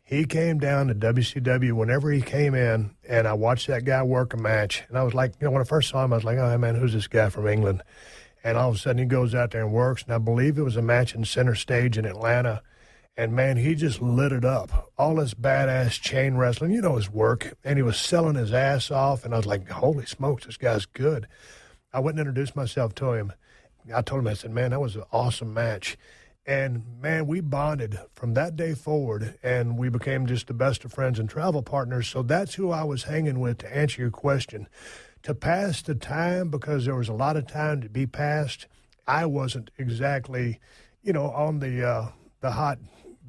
He came down to WCW whenever he came in, and I watched that guy work a match. And I was like, when I first saw him, I was like, oh, man, who's this guy from England? And all of a sudden he goes out there and works, and I believe it was a match in Center Stage in Atlanta. And, man, he just lit it up. All this badass chain wrestling, his work. And he was selling his ass off, and I was like, holy smokes, this guy's good. I went and introduced myself to him. I told him, I said, man, that was an awesome match. And, man, we bonded from that day forward, and we became just the best of friends and travel partners. So that's who I was hanging with, to answer your question. To pass the time, because there was a lot of time to be passed, I wasn't exactly, on the hot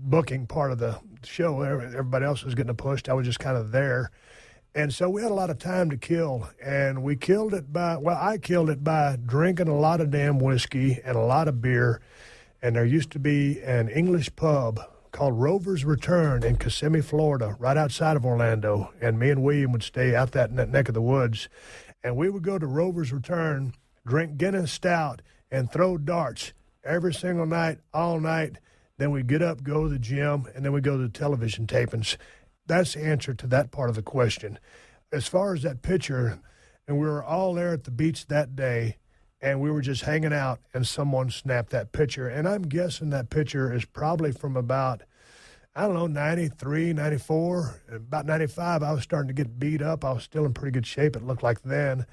booking part of the show. Everybody else was getting pushed. I was just kind of there. And so we had a lot of time to kill, and we killed it I killed it by drinking a lot of damn whiskey and a lot of beer. And there used to be an English pub called Rover's Return in Kissimmee, Florida, right outside of Orlando. And me and William would stay out that neck of the woods. And we would go to Rover's Return, drink Guinness Stout, and throw darts every single night, all night. Then we'd get up, go to the gym, and then we'd go to the television tapings. That's the answer to that part of the question. As far as that picture, and we were all there at the beach that day, and we were just hanging out, and someone snapped that picture. And I'm guessing that picture is probably from about, 93, 94. About 95, I was starting to get beat up. I was still in pretty good shape, it looked like then.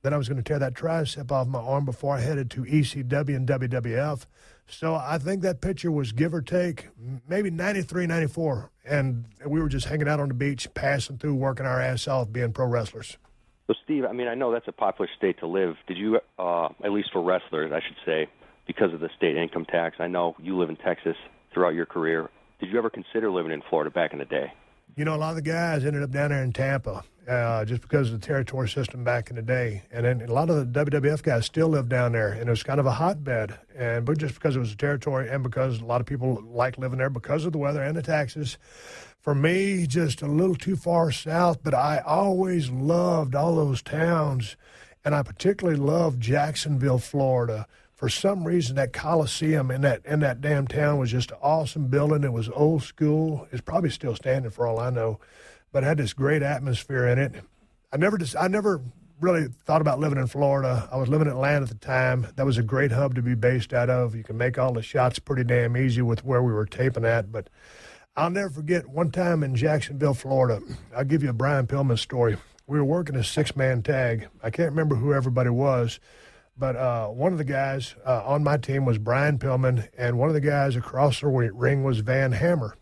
Then I was going to tear that tricep off my arm before I headed to ECW and WWF. So I think that picture was, give or take, maybe 93, 94. And we were just hanging out on the beach, passing through, working our ass off, being pro wrestlers. So, Steve, I mean, I know that's a popular state to live. Did you, at least for wrestlers, I should say, because of the state income tax, I know you live in Texas throughout your career. Did you ever consider living in Florida back in the day? You know, a lot of the guys ended up down there in Tampa just because of the territory system back in the day. And then a lot of the WWF guys still live down there, and it was kind of a hotbed. But just because it was a territory and because a lot of people like living there because of the weather and the taxes. For me, just a little too far south, but I always loved all those towns, and I particularly loved Jacksonville, Florida. For some reason, that Coliseum in that damn town was just an awesome building. It was old school. It's probably still standing for all I know, but it had this great atmosphere in it. I never really thought about living in Florida. I was living in Atlanta at the time. That was a great hub to be based out of. You can make all the shots pretty damn easy with where we were taping at. But I'll never forget one time in Jacksonville, Florida. I'll give you a Brian Pillman story. We were working a 6-man tag. I can't remember who everybody was. But one of the guys on my team was Brian Pillman, and one of the guys across the ring was Van Hammer.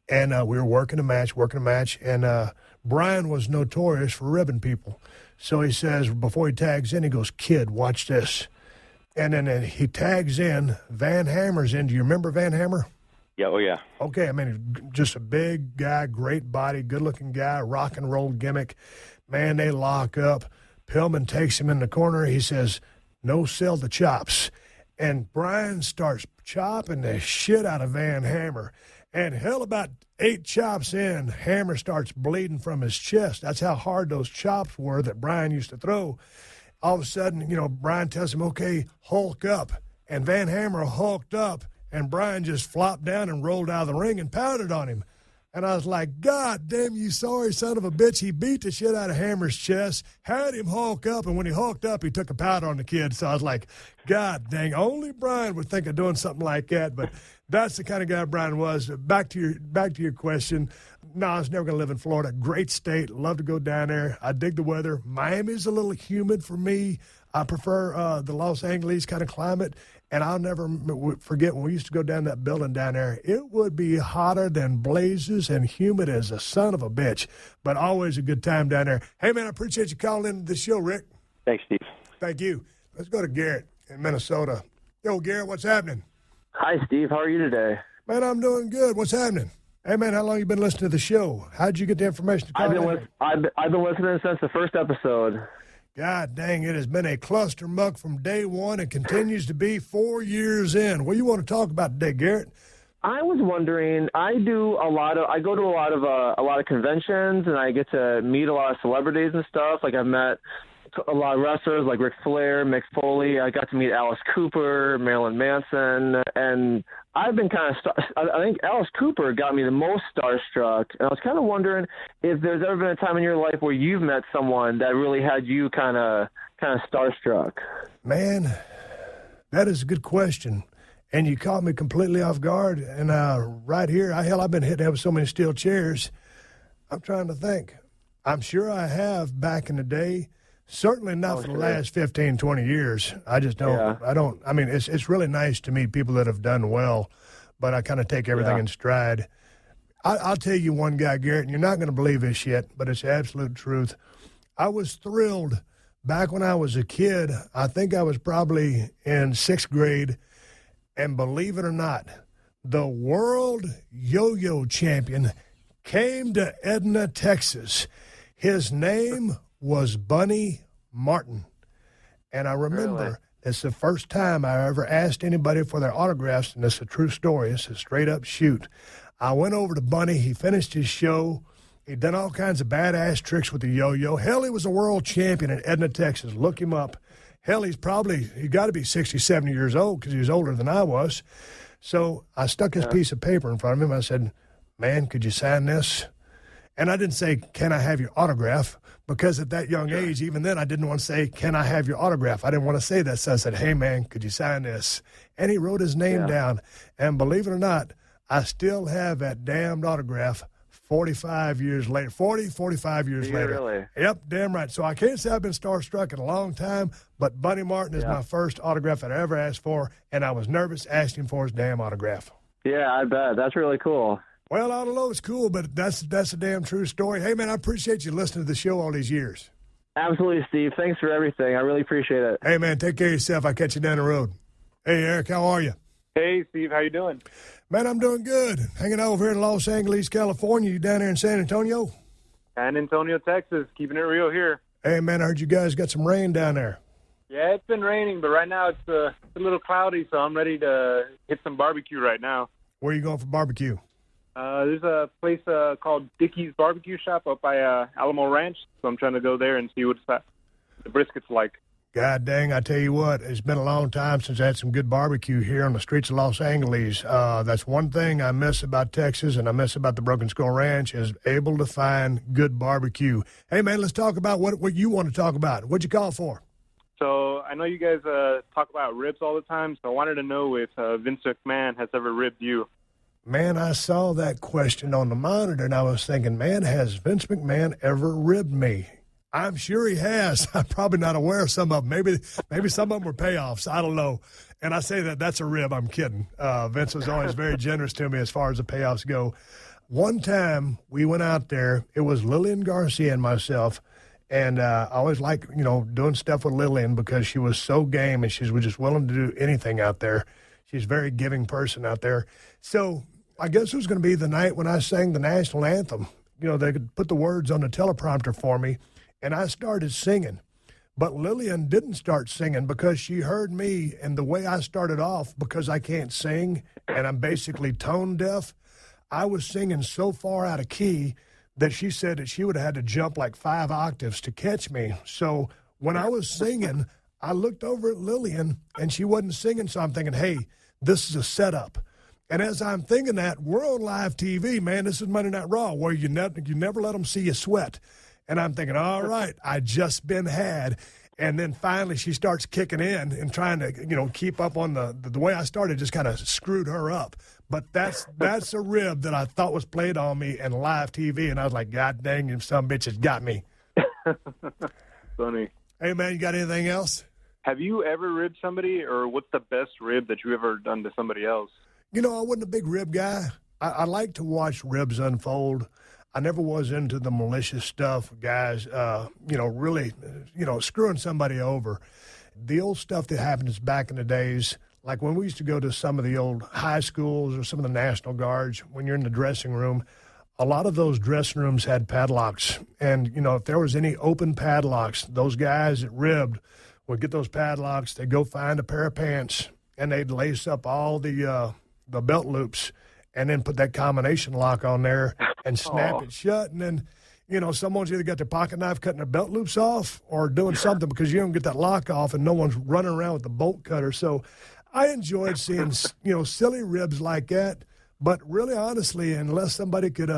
And we were working a match, and Brian was notorious for ribbing people. So he says, before he tags in, he goes, "Kid, watch this." And then he tags in, Van Hammer's in. Do you remember Van Hammer? Yeah, oh yeah. Okay, I mean, just a big guy, great body, good-looking guy, rock and roll gimmick. Man, they lock up. Pillman takes him in the corner. He says, "No sell the chops." And Brian starts chopping the shit out of Van Hammer. And hell, about 8 chops in, Hammer starts bleeding from his chest. That's how hard those chops were that Brian used to throw. All of a sudden, Brian tells him, "Okay, hulk up." And Van Hammer hulked up, and Brian just flopped down and rolled out of the ring and pounded on him. And I was like, "God damn you sorry son of a bitch." He beat the shit out of Hammer's chest, had him hulk up, and when he hulked up, he took a powder on the kid. So I was like, God dang, only Brian would think of doing something like that. But that's the kind of guy Brian was. Back to your question. No, I was never going to live in Florida. Great state. Love to go down there. I dig the weather. Miami's a little humid for me. I prefer the Los Angeles kind of climate. And I'll never forget when we used to go down that building down there, it would be hotter than blazes and humid as a son of a bitch, but always a good time down there. Hey, man, I appreciate you calling into the show, Rick. Thanks, Steve. Thank you. Let's go to Garrett in Minnesota. Yo, Garrett, what's happening? Hi, Steve. How are you today? Man, I'm doing good. What's happening? Hey, man, how long you been listening to the show? How'd you get the information to call I've been listening since the first episode. God dang, it has been a cluster muck from day one and continues to be 4 years in. What do you want to talk about today, Garrett? I was wondering, I go to a lot of conventions, and I get to meet a lot of celebrities and stuff. Like, I've met a lot of wrestlers like Ric Flair, Mick Foley. I got to meet Alice Cooper, Marilyn Manson, and I've been I think Alice Cooper got me the most starstruck, and I was kind of wondering if there's ever been a time in your life where you've met someone that really had you kind of starstruck. Man, that is a good question, and you caught me completely off guard. And right here, I've been hitting up with so many steel chairs. I'm trying to think. I'm sure I have back in the day. Certainly not for the last 15, 20 years. I just don't. Yeah. I mean, it's really nice to meet people that have done well, but I kind of take everything in stride. I'll tell you one guy, Garrett, and you're not going to believe this shit, but it's absolute truth. I was thrilled back when I was a kid. I think I was probably in 6th grade, and believe it or not, the world yo-yo champion came to Edna, Texas. His name was Bunny Martin. And I remember it's the first time I ever asked anybody for their autographs, and it's a true story. It's a straight-up shoot. I went over to Bunny. He finished his show. He'd done all kinds of badass tricks with the yo-yo. Hell, he was a world champion in Edna, Texas. Look him up. Hell, he got to be 60, 70 years old because he was older than I was. So I stuck his piece of paper in front of him. I said, "Man, could you sign this?" And I didn't say, can I have your autograph? Because at that young age, even then, I didn't want to say, can I have your autograph? I didn't want to say that. So I said, hey, man, could you sign this? And he wrote his name down. And believe it or not, I still have that damned autograph 45 years later. 45 years later. Really? Yep, damn right. So I can't say I've been starstruck in a long time, but Buddy Martin is my first autograph that I ever asked for, and I was nervous asking for his damn autograph. Yeah, I bet. That's really cool. Well, I don't know if it's cool, but that's a damn true story. Hey, man, I appreciate you listening to the show all these years. Absolutely, Steve. Thanks for everything. I really appreciate it. Hey, man, take care of yourself. I'll catch you down the road. Hey, Eric, how are you? Hey, Steve, how you doing? Man, I'm doing good. Hanging out over here in Los Angeles, California. You down there in San Antonio? San Antonio, Texas. Keeping it real here. Hey, man, I heard you guys got some rain down there. Yeah, it's been raining, but right now it's a little cloudy, so I'm ready to hit some barbecue right now. Where are you going for barbecue? There's a place called Dickie's Barbecue Shop up by Alamo Ranch, so I'm trying to go there and see what the brisket's like. God dang, I tell you what, it's been a long time since I had some good barbecue here on the streets of Los Angeles. That's one thing I miss about Texas and I miss about the Broken Skull Ranch is able to find good barbecue. Hey, man, let's talk about what you want to talk about. What'd you call for? So I know you guys talk about ribs all the time, so I wanted to know if Vince McMahon has ever ribbed you. Man, I saw that question on the monitor, and I was thinking, man, has Vince McMahon ever ribbed me? I'm sure he has. I'm probably not aware of some of them. Maybe some of them were payoffs. I don't know. And I say that's a rib. I'm kidding. Vince was always very generous to me as far as the payoffs go. One time we went out there. It was Lillian Garcia and myself. And I always like, doing stuff with Lillian because she was so game and she was just willing to do anything out there. She's a very giving person out there. So I guess it was going to be the night when I sang the national anthem. They could put the words on the teleprompter for me, and I started singing. But Lillian didn't start singing because she heard me and the way I started off, because I can't sing and I'm basically tone deaf, I was singing so far out of key that she said that she would have had to jump like 5 octaves to catch me. So when I was singing, I looked over at Lillian, and she wasn't singing, so I'm thinking, hey, this is a setup. And as I'm thinking that, we're on live TV, man. This is Monday Night Raw, where you never let them see you sweat. And I'm thinking, all right, I just been had. And then finally she starts kicking in and trying to, keep up on the way I started, just kind of screwed her up. But that's a rib that I thought was played on me in live TV. And I was like, God dang, you some bitches got me. Funny. Hey, man, you got anything else? Have you ever ribbed somebody, or what's the best rib that you ever done to somebody else? I wasn't a big rib guy. I like to watch ribs unfold. I never was into the malicious stuff, guys, really, screwing somebody over. The old stuff that happens back in the days, like when we used to go to some of the old high schools or some of the National Guards, when you're in the dressing room, a lot of those dressing rooms had padlocks. And, if there was any open padlocks, those guys that ribbed would get those padlocks. They'd go find a pair of pants, and they'd lace up all the belt loops and then put that combination lock on there and snap it shut. And then, someone's either got their pocket knife cutting their belt loops off or doing something because you don't get that lock off and no one's running around with the bolt cutter. So I enjoyed seeing, silly ribs like that. But really, honestly, unless somebody could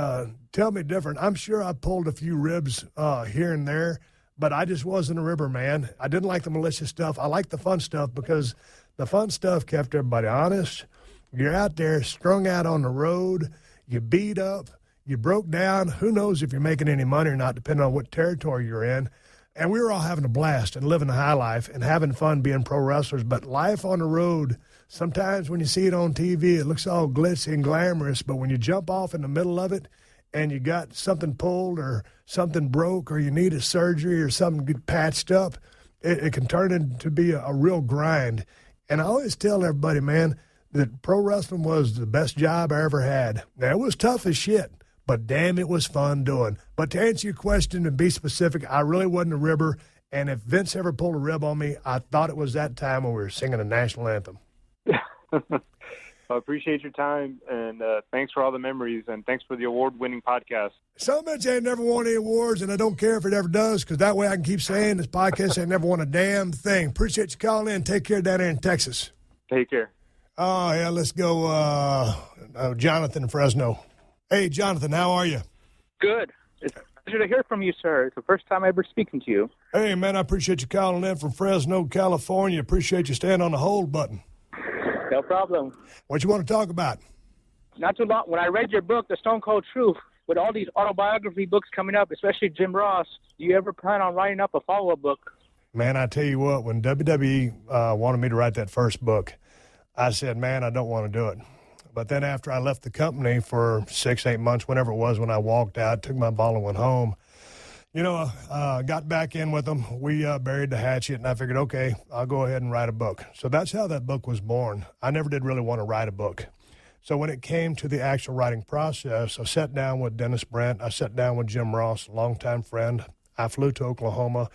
tell me different, I'm sure I pulled a few ribs here and there, but I just wasn't a ribber, man. I didn't like the malicious stuff. I liked the fun stuff because the fun stuff kept everybody honest. You're out there strung out on the road. You beat up. You broke down. Who knows if you're making any money or not, depending on what territory you're in. And we were all having a blast and living the high life and having fun being pro wrestlers. But life on the road, sometimes when you see it on TV, it looks all glitzy and glamorous. But when you jump off in the middle of it and you got something pulled or something broke or you need a surgery or something get patched up, it can turn into be a real grind. And I always tell everybody, man, that pro wrestling was the best job I ever had. Now, it was tough as shit, but damn, it was fun doing. But to answer your question and be specific, I really wasn't a ribber. And if Vince ever pulled a rib on me, I thought it was that time when we were singing the national anthem. I appreciate your time, and thanks for all the memories, and thanks for the award-winning podcast. Some bitch ain't never won any awards, and I don't care if it ever does, because that way I can keep saying this podcast ain't never won a damn thing. Appreciate you calling in. Take care down there in Texas. Take care. Oh, yeah, let's go Jonathan in Fresno. Hey, Jonathan, how are you? Good. It's a pleasure to hear from you, sir. It's the first time ever speaking to you. Hey, man, I appreciate you calling in from Fresno, California. Appreciate you staying on the hold button. No problem. What you want to talk about? Not too long. When I read your book, The Stone Cold Truth, with all these autobiography books coming up, especially Jim Ross, do you ever plan on writing up a follow-up book? Man, I tell you what, when WWE wanted me to write that first book, I said, man, I don't want to do it. But then after I left the company for 6-8 months, whenever it was, when I walked out, took my ball and went home, got back in with them. We buried the hatchet, and I figured, okay, I'll go ahead and write a book. So that's how that book was born. I never did really want to write a book. So when it came to the actual writing process, I sat down with Dennis Brent. I sat down with Jim Ross, a longtime friend. I flew to Oklahoma,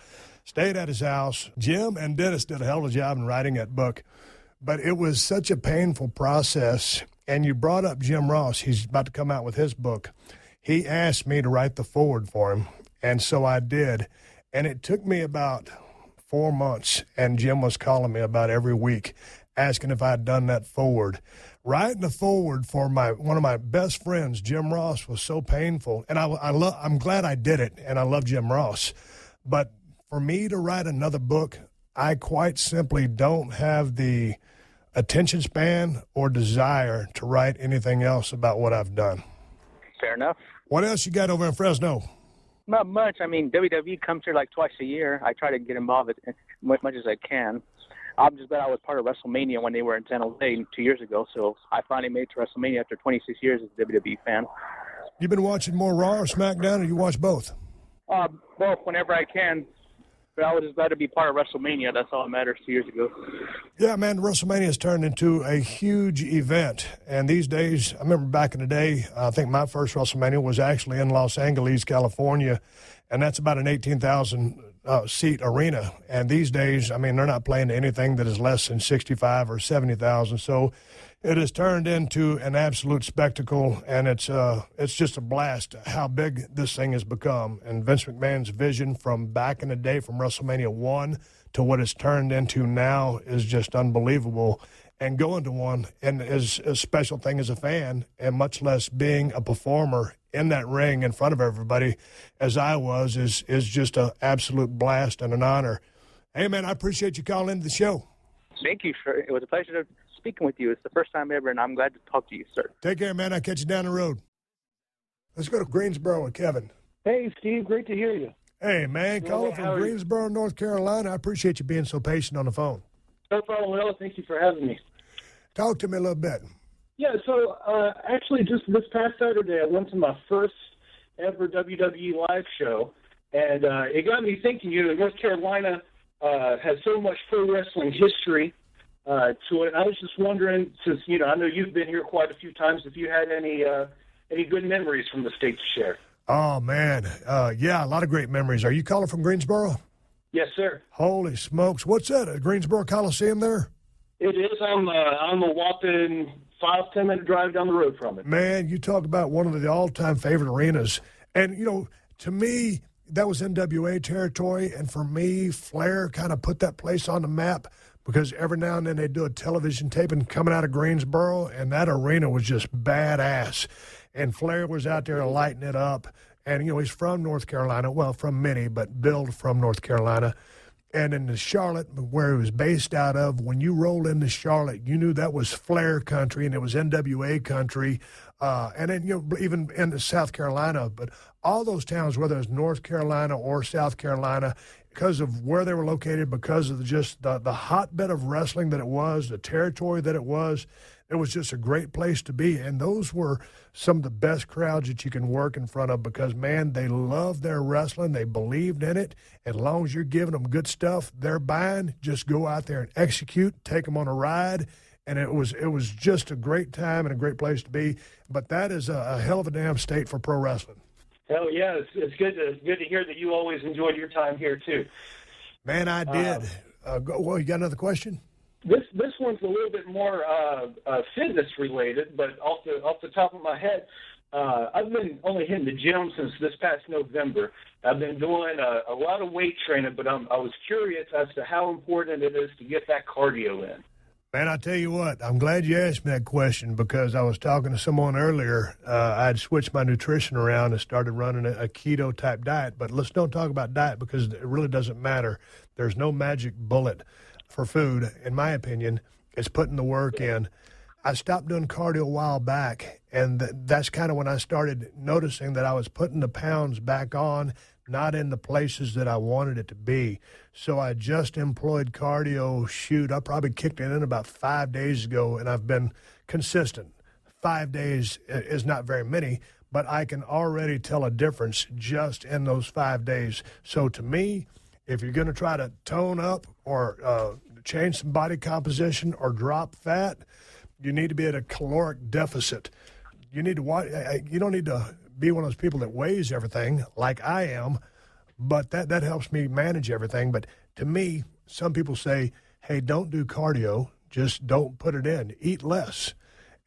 stayed at his house. Jim and Dennis did a hell of a job in writing that book. But it was such a painful process. And you brought up Jim Ross. He's about to come out with his book. He asked me to write the foreword for him, and so I did. And it took me about 4 months, and Jim was calling me about every week, asking if I had done that foreword. Writing the foreword for one of my best friends, Jim Ross, was so painful. And I'm glad I did it, and I love Jim Ross. But for me to write another book, I quite simply don't have the attention span or desire to write anything else about what I've done. Fair enough. What else you got over in Fresno? Not much. I mean, WWE comes here like twice a year. I try to get involved as much as I can. I'm just glad I was part of WrestleMania when they were in San Jose 2 years ago, so I finally made it to WrestleMania after 26 years as a WWE fan. You been watching more Raw or SmackDown, or you watch both? Both, whenever I can. But I was just glad to be part of WrestleMania. That's all that matters 2 years ago. Yeah, man, WrestleMania has turned into a huge event. And these days, I remember back in the day, I think my first WrestleMania was actually in Los Angeles, California. And that's about an 18,000 seat arena. And these days, I mean, they're not playing anything that is less than 65 or 70,000. So it has turned into an absolute spectacle, and it's just a blast how big this thing has become. And Vince McMahon's vision from back in the day, from WrestleMania 1 to what it's turned into now, is just unbelievable. And going to one and is a special thing as a fan, and much less being a performer in that ring in front of everybody, as I was, is just an absolute blast and an honor. Hey, man, I appreciate you calling into the show. Thank you, sir. It was a pleasure speaking with you. It's the first time ever, and I'm glad to talk to you, sir. Take care, man. I'll catch you down the road. Let's go to Greensboro with Kevin. Hey, Steve. Great to hear you. Hey, man. Calling from Greensboro, North Carolina. I appreciate you being so patient on the phone. No problem at all. Thank you for having me. Talk to me a little bit. Yeah, so actually just this past Saturday, I went to my first ever WWE live show, and it got me thinking, North Carolina has so much pro wrestling history to it. And I was just wondering, since, I know you've been here quite a few times, if you had any good memories from the state to share. Oh, man. Yeah, a lot of great memories. Are you calling from Greensboro? Yes, sir. Holy smokes. What's that, a Greensboro Coliseum there? It is. I'm a whopping 5-10 minute drive down the road from it. Man, you talk about one of the all-time favorite arenas. And, to me, that was NWA territory. And for me, Flair kind of put that place on the map, because every now and then they do a television taping coming out of Greensboro, and that arena was just badass. And Flair was out there lighting it up. And, he's from North Carolina. Well, from many, but billed from North Carolina. And in the Charlotte, where he was based out of, when you rolled into Charlotte, you knew that was Flair country, and it was NWA country. And then, even in South Carolina. But all those towns, whether it's North Carolina or South Carolina, because of where they were located, because of just the hotbed of wrestling that it was, the territory that it was just a great place to be. And those were some of the best crowds that you can work in front of, because, man, they loved their wrestling. They believed in it. As long as you're giving them good stuff they're buying, just go out there and execute, take them on a ride. And it was just a great time and a great place to be. But that is a hell of a damn state for pro wrestling. Hell yeah, it's good to hear that you always enjoyed your time here too. Man, I did. Well, you got another question? This one's a little bit more fitness related, but off the top of my head, I've been only hitting the gym since this past November. I've been doing a lot of weight training, but I was curious as to how important it is to get that cardio in. Man, I tell you what, I'm glad you asked me that question because I was talking to someone earlier. I'd switched my nutrition around and started running a keto-type diet. But let's don't talk about diet because it really doesn't matter. There's no magic bullet for food, in my opinion. It's putting the work in. I stopped doing cardio a while back, and that's kind of when I started noticing that I was putting the pounds back on, not in the places that I wanted it to be. So I just employed cardio. Shoot, I probably kicked it in about 5 days ago, and I've been consistent. 5 days is not very many, but I can already tell a difference just in those 5 days. So to me, if you're going to try to tone up or change some body composition or drop fat, you need to be at a caloric deficit. You need to watch. You don't need to be one of those people that weighs everything like I am, but that helps me manage everything. But to me, some people say, hey, don't do cardio, just don't put it in, eat less.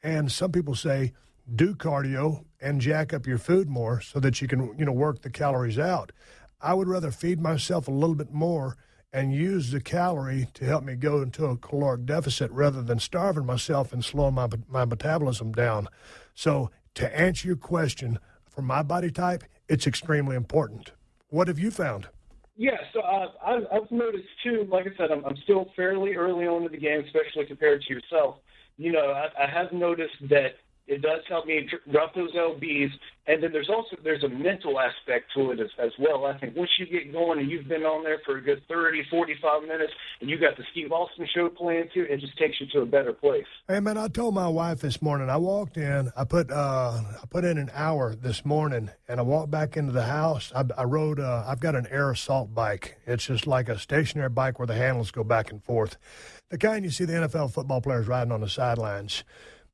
And some people say, do cardio and jack up your food more so that you can, work the calories out. I would rather feed myself a little bit more and use the calorie to help me go into a caloric deficit rather than starving myself and slowing my metabolism down. So to answer your question, for my body type, it's extremely important. What have you found? Yeah, so I've noticed too, like I said, I'm still fairly early on in the game, especially compared to yourself. I have noticed that it does help me drop those LBs, and then there's a mental aspect to it as well. I think once you get going and you've been on there for a good 30, 45 minutes, and you got the Steve Austin show playing too, it just takes you to a better place. Hey man, I told my wife this morning. I walked in. I put in an hour this morning, and I walked back into the house. I rode. I've got an air assault bike. It's just like a stationary bike where the handles go back and forth, the kind you see the NFL football players riding on the sidelines.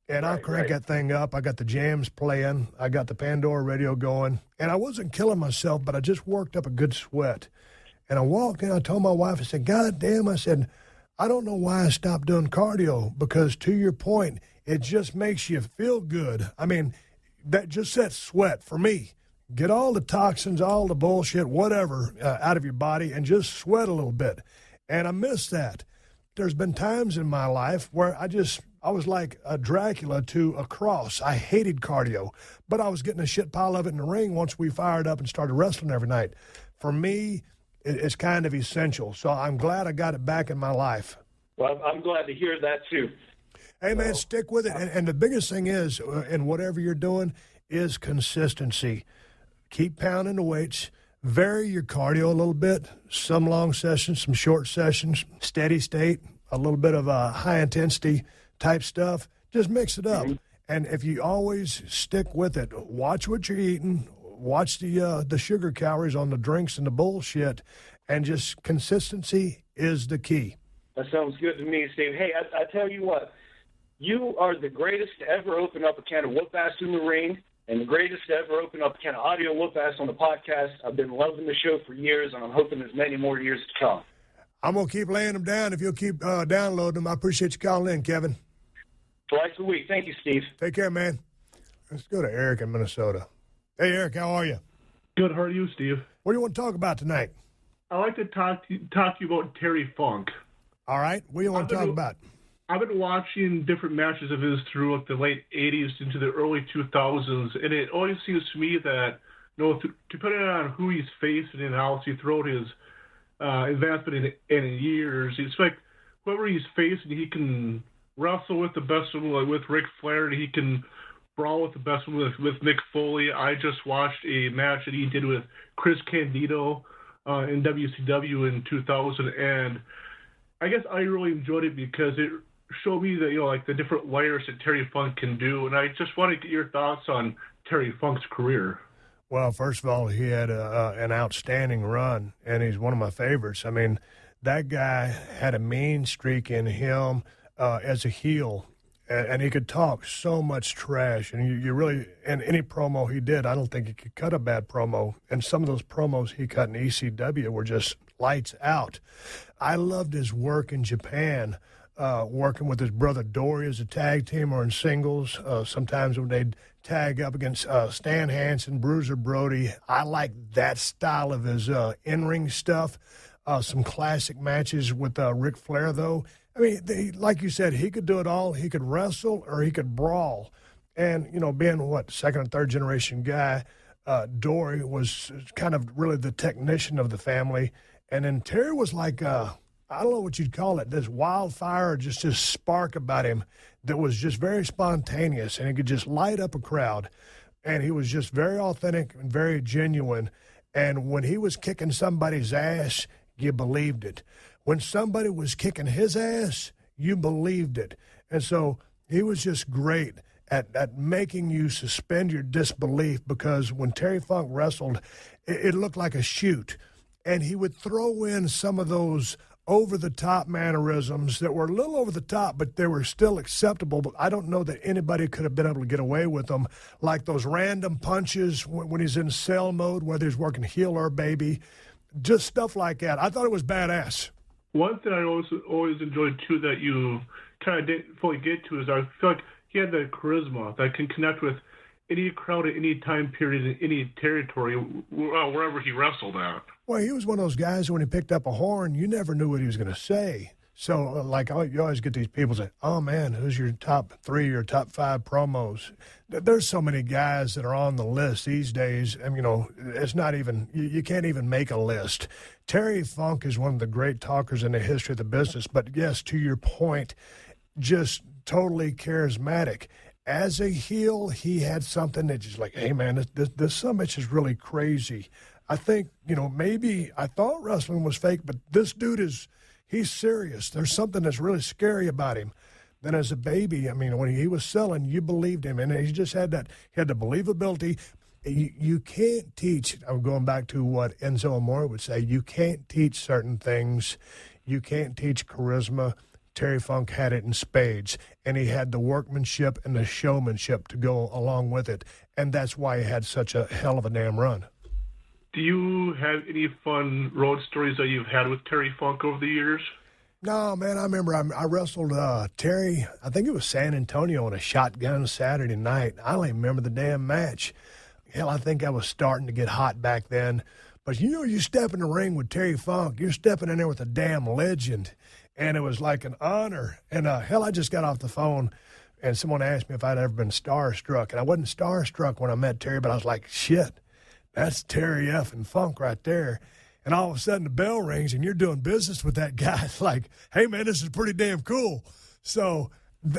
And I'll crank that thing up. I got the jams playing. I got the Pandora radio going. And I wasn't killing myself, but I just worked up a good sweat. And I walked in. I told my wife, I said, God damn, I said, I don't know why I stopped doing cardio because, to your point, it just makes you feel good. I mean, that sweat for me. Get all the toxins, all the bullshit, whatever, out of your body and just sweat a little bit. And I miss that. There's been times in my life where I was like a Dracula to a cross. I hated cardio, but I was getting a shit pile of it in the ring once we fired up and started wrestling every night. For me, it's kind of essential. So I'm glad I got it back in my life. Well, I'm glad to hear that too. Hey, man, stick with it. And the biggest thing is, in whatever you're doing, is consistency. Keep pounding the weights. Vary your cardio a little bit. Some long sessions, some short sessions, steady state, a little bit of high-intensity type stuff. Just mix it up. And if you always stick with it, watch what you're eating, watch the sugar calories on the drinks and the bullshit, and just consistency is the key. That sounds good to me, Steve. Hey, I tell you what, you are the greatest to ever open up a can of whoop-ass in the ring and the greatest to ever open up a can of audio whoop-ass on the podcast. I've been loving the show for years, and I'm hoping there's many more years to come. I'm going to keep laying them down if you'll keep downloading them. I appreciate you calling in, Kevin. Twice a week. Thank you, Steve. Take care, man. Let's go to Eric in Minnesota. Hey, Eric, how are you? Good. How are you, Steve? What do you want to talk about tonight? I'd like to talk to you about Terry Funk. All right. What do you want to talk about? I've been watching different matches of his throughout the late 80s into the early 2000s, and it always seems to me that, depending on who he's facing and how he throughout his advancement in years, it's like whoever he's facing, he can wrestle with the best of them, like with Ric Flair, and he can brawl with the best of them with Mick Foley. I just watched a match that he did with Chris Candido in WCW in 2000, and I guess I really enjoyed it because it showed me that, like the different layers that Terry Funk can do, and I just want to get your thoughts on Terry Funk's career. Well, first of all, he had an outstanding run, and he's one of my favorites. I mean, that guy had a mean streak in him as a heel, and he could talk so much trash. And you really, in any promo he did, I don't think he could cut a bad promo. And some of those promos he cut in ECW were just lights out. I loved his work in Japan, working with his brother Dory as a tag team or in singles. Sometimes when they'd tag up against Stan Hansen, Bruiser Brody. I like that style of his in-ring stuff. Some classic matches with Ric Flair, though. I mean, like you said, he could do it all. He could wrestle or he could brawl. And, being, second and third generation guy, Dory was kind of really the technician of the family. And then Terry was like, I don't know what you'd call it, this wildfire, just this spark about him that was just very spontaneous, and he could just light up a crowd. And he was just very authentic and very genuine. And when he was kicking somebody's ass, you believed it. When somebody was kicking his ass, you believed it. And so he was just great at making you suspend your disbelief, because when Terry Funk wrestled, it looked like a shoot. And he would throw in some of those over-the-top mannerisms that were a little over the top, but they were still acceptable. But I don't know that anybody could have been able to get away with them, like those random punches when he's in cell mode, whether he's working heel or baby, just stuff like that. I thought it was badass. One thing I always enjoyed, too, that you kind of didn't fully get to is I feel like he had that charisma that can connect with any crowd at any time period in any territory, wherever he wrestled at. Well, he was one of those guys, when he picked up a horn, you never knew what he was going to say. So, you always get these people say, oh, man, who's your top 3 or top 5 promos? There's so many guys that are on the list these days. And, it's not even, you can't even make a list. Terry Funk is one of the great talkers in the history of the business. But, yes, to your point, just totally charismatic. As a heel, he had something that's just like, hey, man, this summit is really crazy. I think, maybe I thought wrestling was fake, but this dude he's serious. There's something that's really scary about him. Then as a baby, when he was selling, you believed him. And he just had that, he had the believability. You can't teach, I'm going back to what Enzo Amore would say, you can't teach certain things. You can't teach charisma. Terry Funk had it in spades, and he had the workmanship and the showmanship to go along with it. And that's why he had such a hell of a damn run. Do you have any fun road stories that you've had with Terry Funk over the years? No, man, I remember I wrestled Terry, I think it was San Antonio, on a shotgun Saturday night. I don't even remember the damn match. Hell, I think I was starting to get hot back then. But you step in the ring with Terry Funk, you're stepping in there with a damn legend. And it was like an honor. And hell, I just got off the phone, and someone asked me if I'd ever been starstruck. And I wasn't starstruck when I met Terry, but I was like, shit, that's Terry F. and Funk right there. And all of a sudden the bell rings, and you're doing business with that guy. It's like, hey, man, this is pretty damn cool. So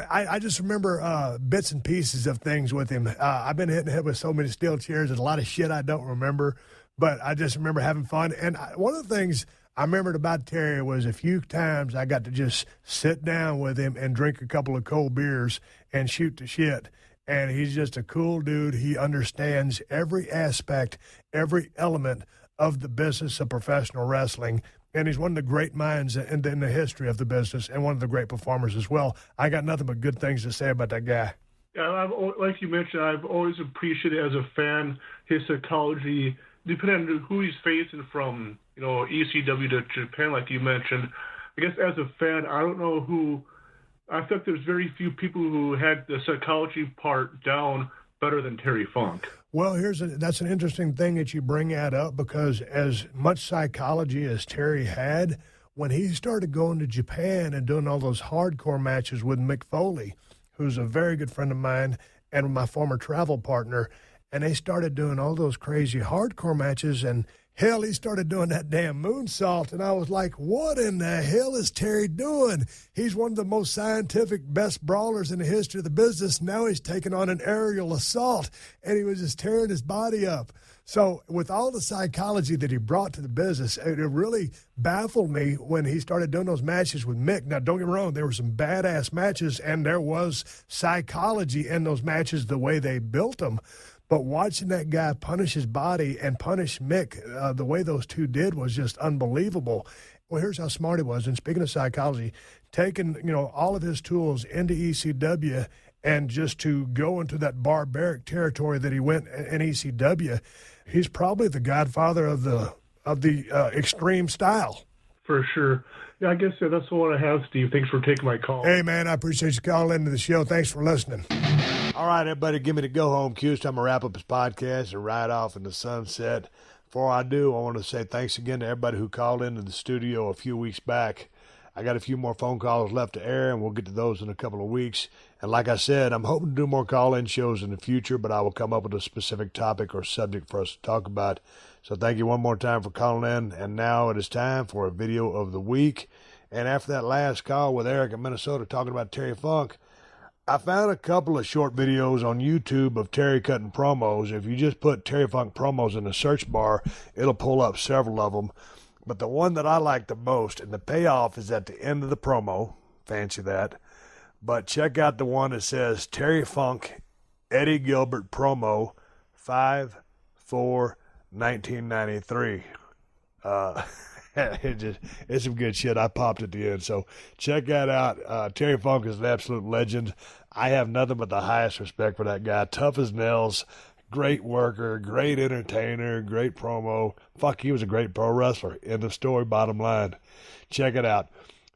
I just remember bits and pieces of things with him. I've been hitting the head with so many steel chairs. There's a lot of shit I don't remember, but I just remember having fun. And one of the things I remembered about Terry was a few times I got to just sit down with him and drink a couple of cold beers and shoot the shit. And he's just a cool dude. He understands every aspect, every element of the business of professional wrestling. And he's one of the great minds in the history of the business, and one of the great performers as well. I got nothing but good things to say about that guy. Yeah, like you mentioned, I've always appreciated as a fan his psychology, depending on who he's facing, from ECW to Japan, like you mentioned. I guess as a fan, I don't know who. I think there's very few people who had the psychology part down better than Terry Funk. Well, that's an interesting thing that you bring that up, because as much psychology as Terry had, when he started going to Japan and doing all those hardcore matches with Mick Foley, who's a very good friend of mine and my former travel partner, and they started doing all those crazy hardcore matches, and hell, he started doing that damn moonsault, and I was like, what in the hell is Terry doing? He's one of the most scientific, best brawlers in the history of the business. Now he's taking on an aerial assault, and he was just tearing his body up. So with all the psychology that he brought to the business, it really baffled me when he started doing those matches with Mick. Now, don't get me wrong, there were some badass matches, and there was psychology in those matches, the way they built them. But watching that guy punish his body and punish Mick, the way those two did was just unbelievable. Well, here's how smart he was. And speaking of psychology, taking all of his tools into ECW, and just to go into that barbaric territory that he went in ECW, he's probably the godfather of the extreme style. For sure. Yeah, I guess that's all I have, Steve. Thanks for taking my call. Hey, man, I appreciate you calling into the show. Thanks for listening. All right, everybody, give me the go-home cue. So I'm going to wrap up this podcast and ride off in the sunset. Before I do, I want to say thanks again to everybody who called into the studio a few weeks back. I got a few more phone calls left to air, and we'll get to those in a couple of weeks. And like I said, I'm hoping to do more call-in shows in the future, but I will come up with a specific topic or subject for us to talk about. So thank you one more time for calling in, and now it is time for a video of the week. And after that last call with Eric in Minnesota talking about Terry Funk, I found a couple of short videos on YouTube of Terry cutting promos. If you just put Terry Funk promos in the search bar, it'll pull up several of them. But the one that I like the most, and the payoff is at the end of the promo, fancy that, but check out the one that says Terry Funk, Eddie Gilbert promo, 5/4/1993. It's some good shit. I popped at the end, so check that out. Terry Funk is an absolute legend. I have nothing but the highest respect for that guy. Tough as nails. Great worker, great entertainer, great promo. Fuck, he was a great pro wrestler. End of story, bottom line. Check it out.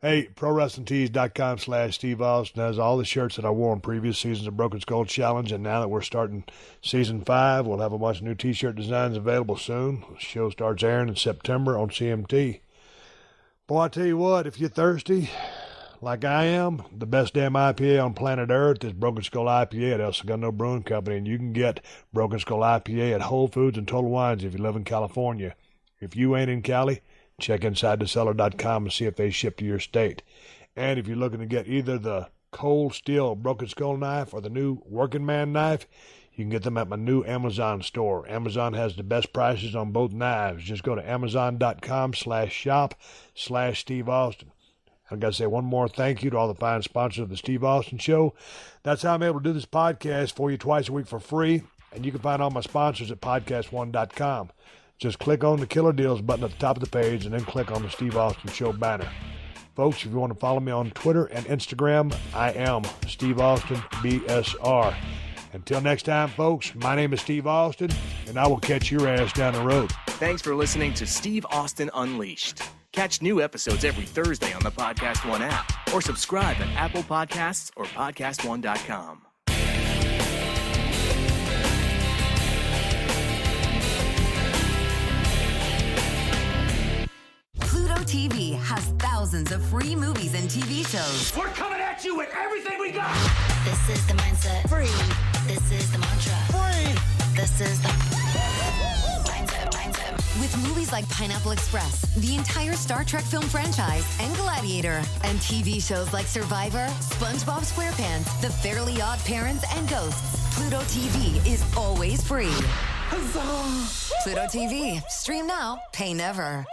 Hey, ProWrestlingTees.com/Steve Austin has all the shirts that I wore in previous seasons of Broken Skull Challenge, and now that we're starting Season 5, we'll have a bunch of new T-shirt designs available soon. The show starts airing in September on CMT. Boy, I tell you what, if you're thirsty, like I am, the best damn IPA on planet Earth is Broken Skull IPA at El Segundo Brewing Company, and you can get Broken Skull IPA at Whole Foods and Total Wines if you live in California. If you ain't in Cali, check InsideTheCellar.com and see if they ship to your state. And if you're looking to get either the Cold Steel Broken Skull knife or the new Working Man knife, you can get them at my new Amazon store. Amazon has the best prices on both knives. Just go to Amazon.com/shop/Steve Austin. I've got to say one more thank you to all the fine sponsors of the Steve Austin Show. That's how I'm able to do this podcast for you twice a week for free. And you can find all my sponsors at PodcastOne.com. Just click on the Killer Deals button at the top of the page and then click on the Steve Austin Show banner. Folks, if you want to follow me on Twitter and Instagram, I am Steve Austin BSR. Until next time, folks, my name is Steve Austin, and I will catch your ass down the road. Thanks for listening to Steve Austin Unleashed. Catch new episodes every Thursday on the Podcast One app, or subscribe at Apple Podcasts or PodcastOne.com. Pluto TV has thousands of free movies and TV shows. We're coming at you with everything we got. This is the mindset. Free. This is the mantra. Free. This is the mindset. With movies like Pineapple Express, the entire Star Trek film franchise, and Gladiator, and TV shows like Survivor, SpongeBob SquarePants, The Fairly Odd Parents, and Ghosts, Pluto TV is always free. Huzzah! Pluto TV. Stream now, pay never.